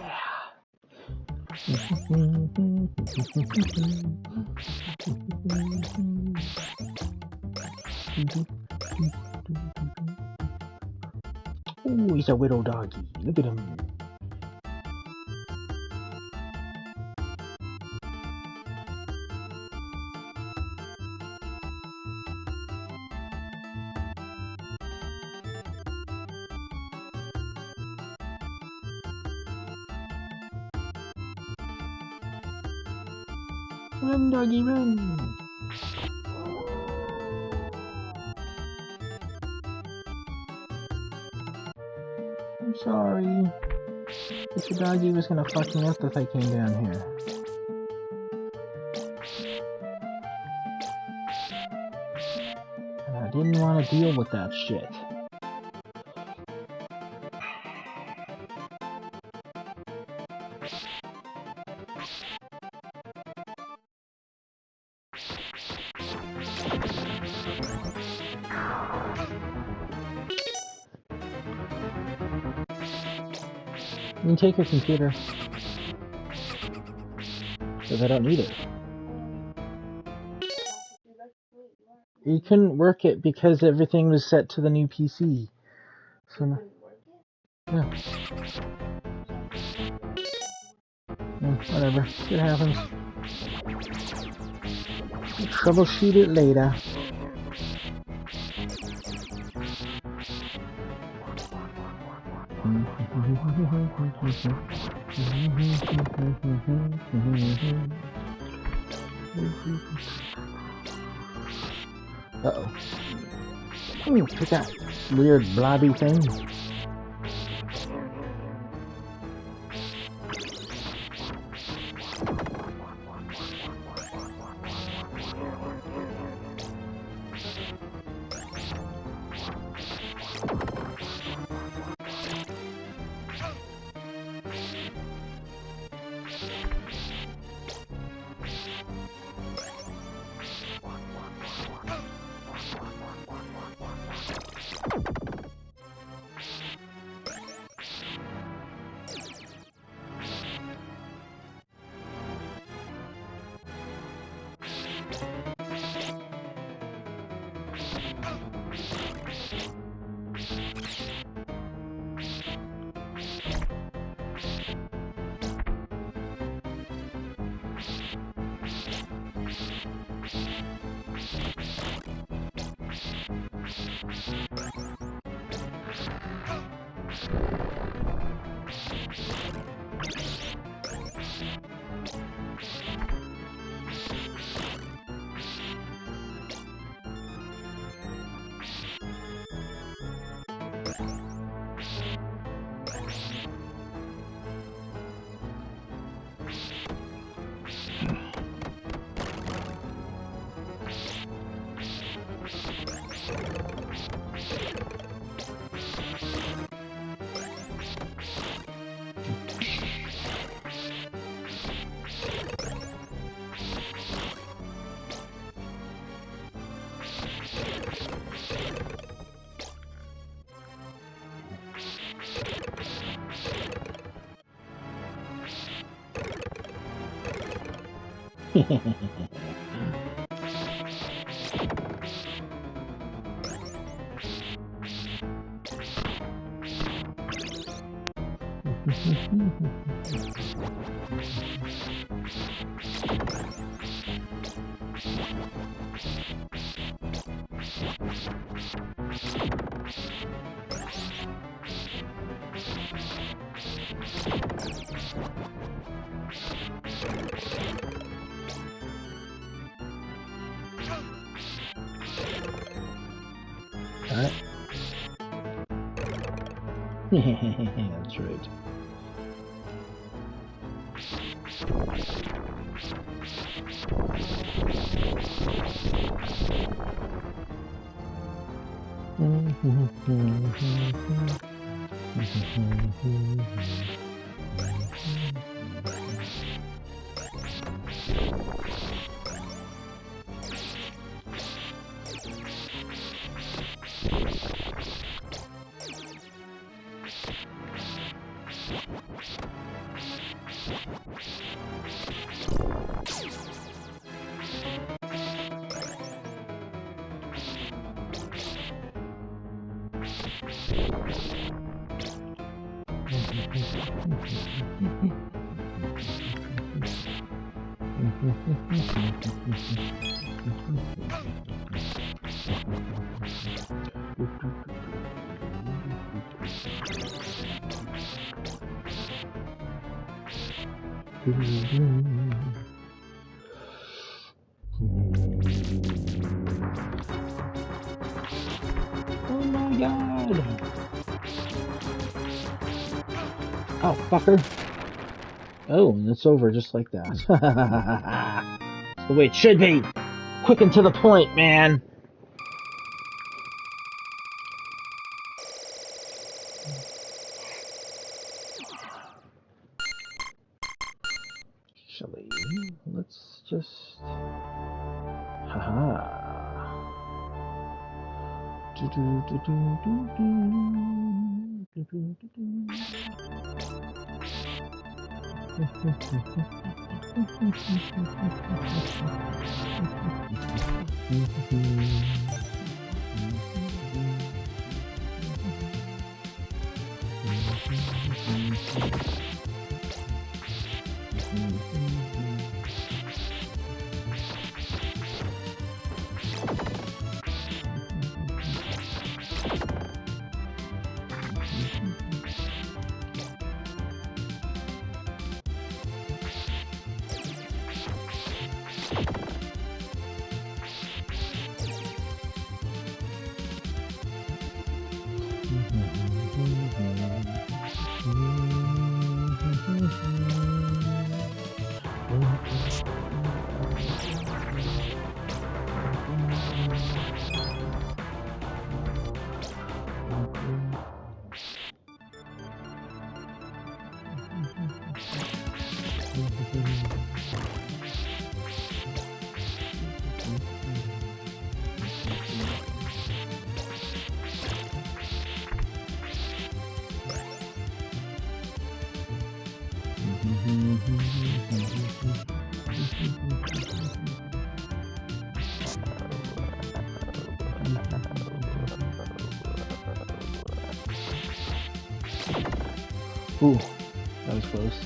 Oh, he's a widow doggy. Look at him. Run, doggy, run. I'm sorry. But your doggy was gonna fuck me up if I came down here. And I didn't want to deal with that shit. You can take your computer. Because I don't need it. You couldn't work it because everything was set to the new PC. So no. Yeah. Whatever. It happens. Troubleshoot it later. Uh-oh. Look at that weird blobby thing. Alright. That's right. Oh my god! Oh, fucker. Oh, and it's over just like that. That's the way it should be. Quick and to the point, man. Actually, let's just... Haha. Ooh, that was close.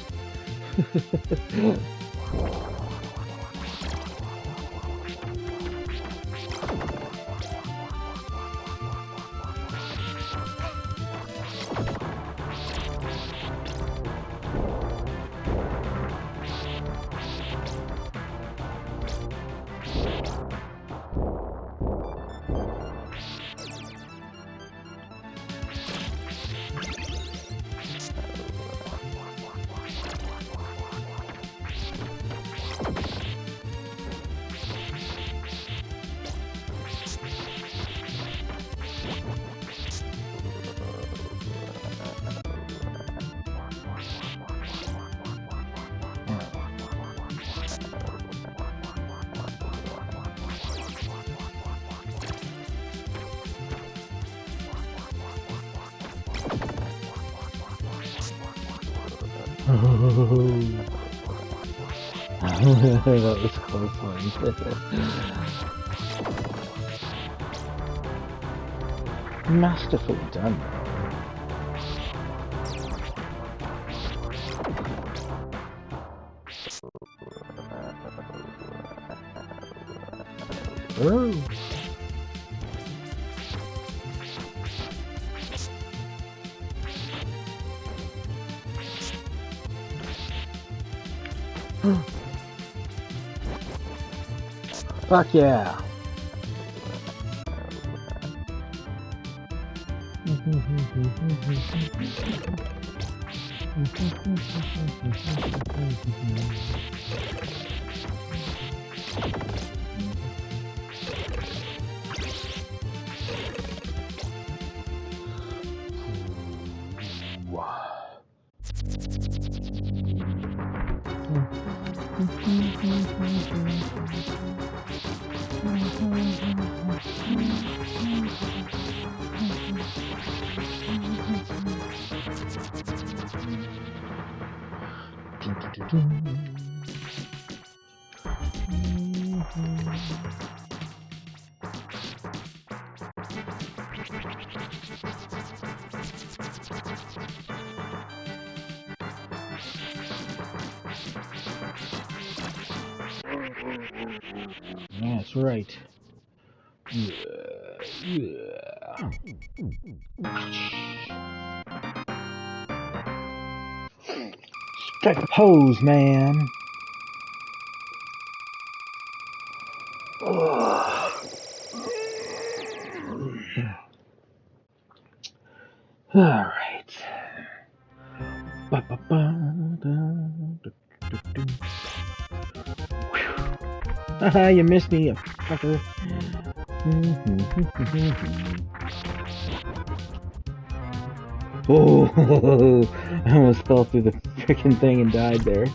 That was a close one. Masterfully done. Oh. Fuck yeah. That's right. Strike a pose, man. All right. Haha, you missed me, you fucker. Oh, I almost fell through the freaking thing and died there.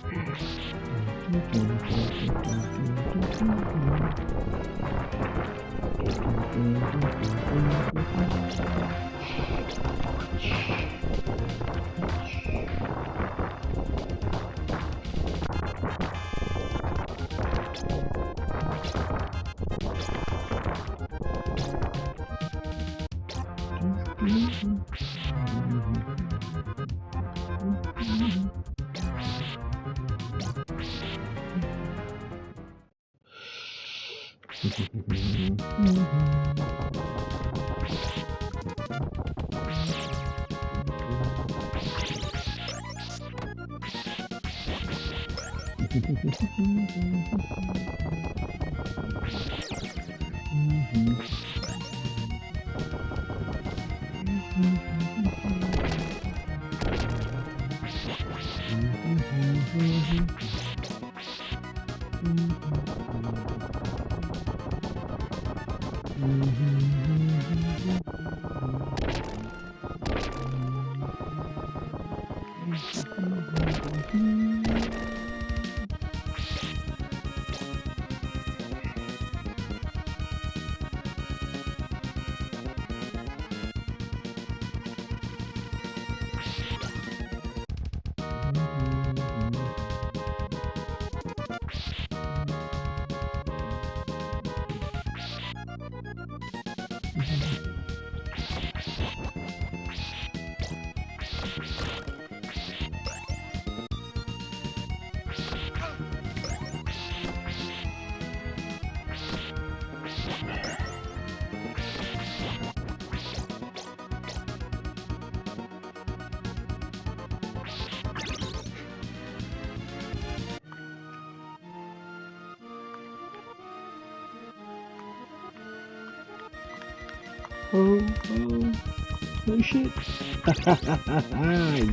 Oh shit.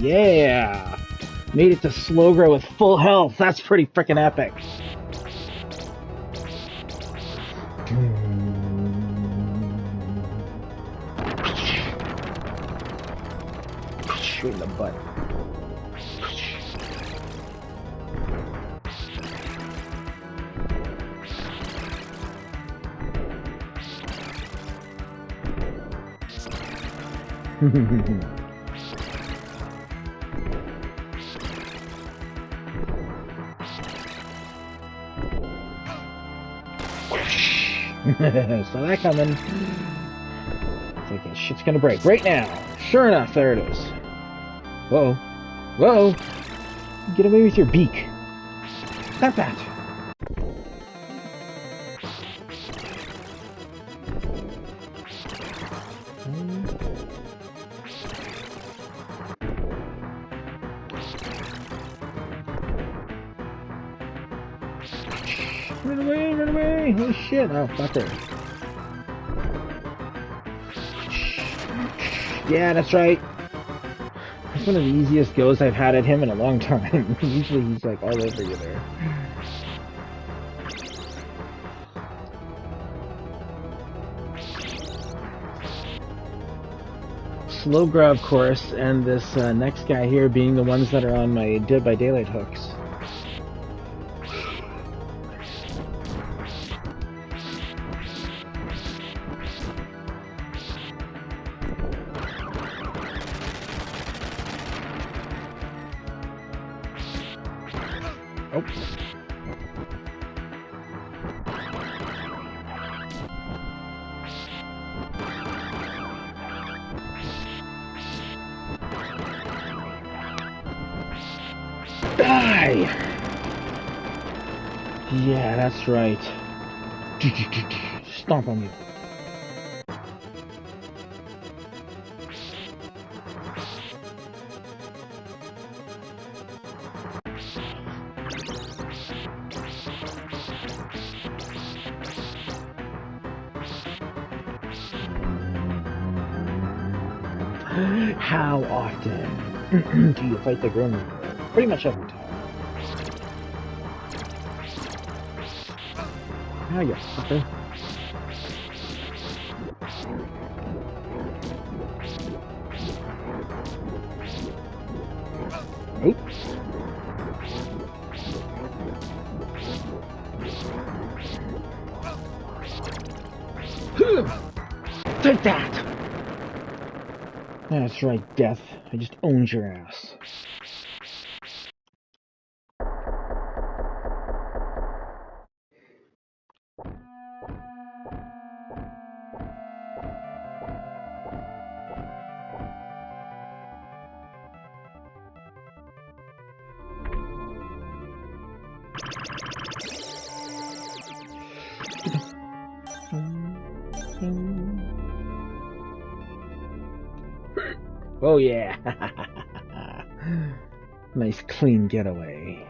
Yeah! Made it to Slowgrow with full health. That's pretty freaking epic. Shoot in the butt. Saw that coming. It's like shit's gonna break right now. Sure enough, there it is. Whoa. Whoa! Get away with your beak. Stop that! Run away, run away! Oh shit, oh fucker. Yeah, that's right. It's one of the easiest goes I've had at him in a long time. Usually he's like all over you there. Slowgrow, of course, and this next guy here being the ones that are on my Dead by Daylight hooks. Oh. Die! Yeah, that's right. Stomp on you. How often do you fight the Grim Reaper? Pretty much every time. Ah, you sucker. Oops. Take that! That's right, Death. I just owned your ass. Oh yeah! Nice clean getaway.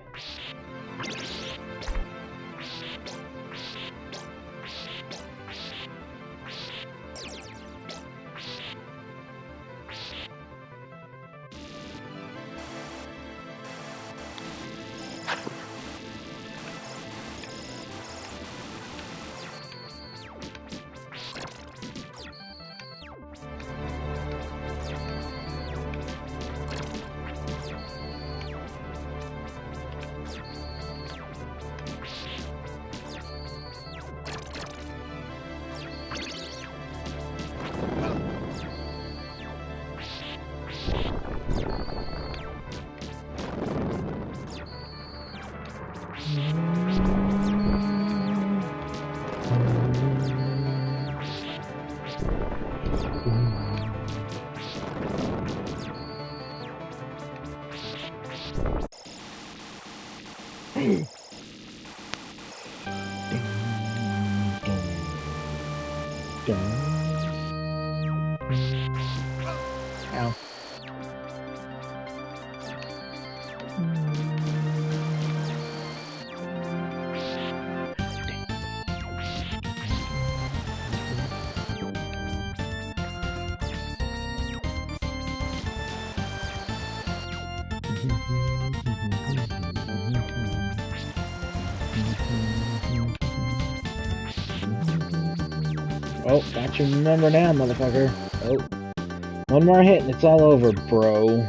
Ow. Oh, got your number now, motherfucker. Oh. One more hit and it's all over, bro.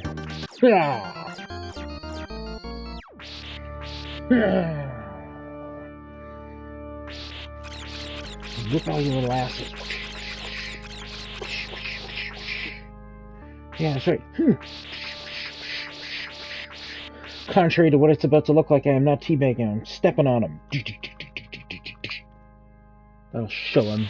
Whip all your little asses. Yeah, that's right. Contrary to what it's about to look like, I am not teabagging. I'm stepping on him. That'll show him.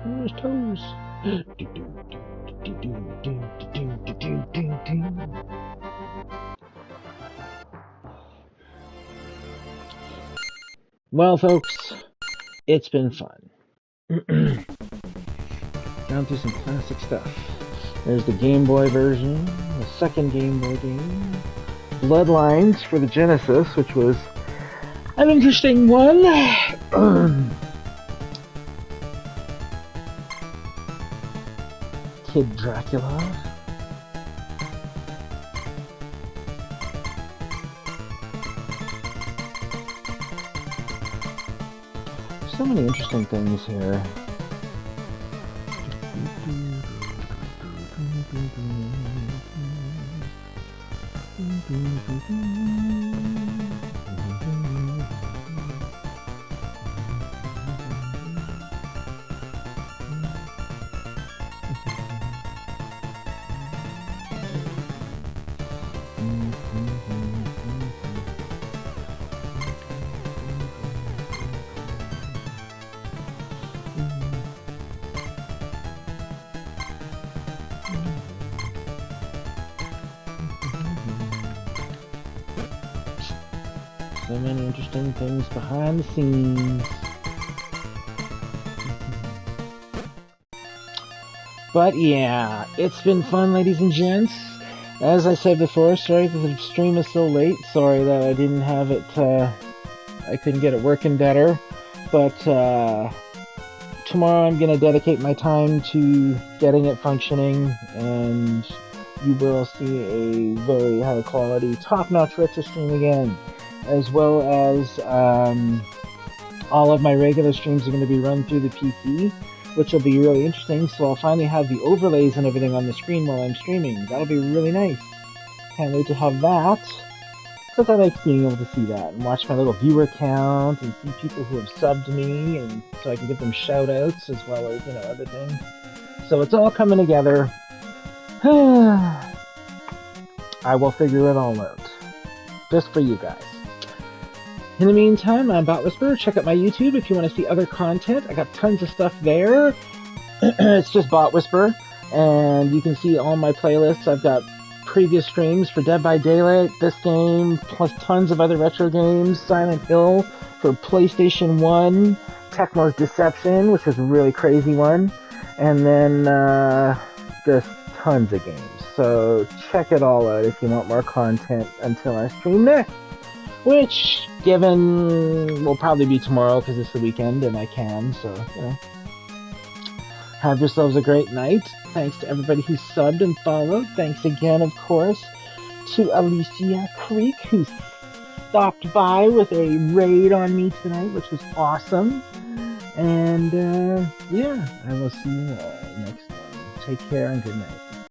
Where's Toes? Well, folks, it's been fun. Gone through some classic stuff. There's the Game Boy version, the second Game Boy game, Bloodlines for the Genesis, which was an interesting one. Kid Dracula. So many interesting things here. So many interesting things behind the scenes. But yeah, it's been fun, ladies and gents. As I said before, sorry that the stream is so late. Sorry that I didn't have it, I couldn't get it working better. But tomorrow I'm going to dedicate my time to getting it functioning, and you will see a very high quality, top-notch retro stream again. As well as all of my regular streams are going to be run through the PC, which will be really interesting. So I'll finally have the overlays and everything on the screen while I'm streaming. That'll be really nice. Can't wait to have that, because I like being able to see that and watch my little viewer count and see people who have subbed me, and so I can give them shout outs as well as, other things. So it's all coming together. I will figure it all out, just for you guys. In the meantime, I'm Bot Whisperer. Check out my YouTube if you want to see other content. I got tons of stuff there. It's just Bot Whisperer, and you can see all my playlists. I've got previous streams for Dead by Daylight, this game, plus tons of other retro games. Silent Hill for PlayStation 1, Tecmo's Deception, which was a really crazy one, and then just tons of games. So check it all out if you want more content until I stream next. Which, given, will probably be tomorrow because it's the weekend and I can, so, Have yourselves a great night. Thanks to everybody who subbed and followed. Thanks again, of course, to Alicia Creek, who stopped by with a raid on me tonight, which was awesome. And, yeah, I will see you all next time. Take care and good night.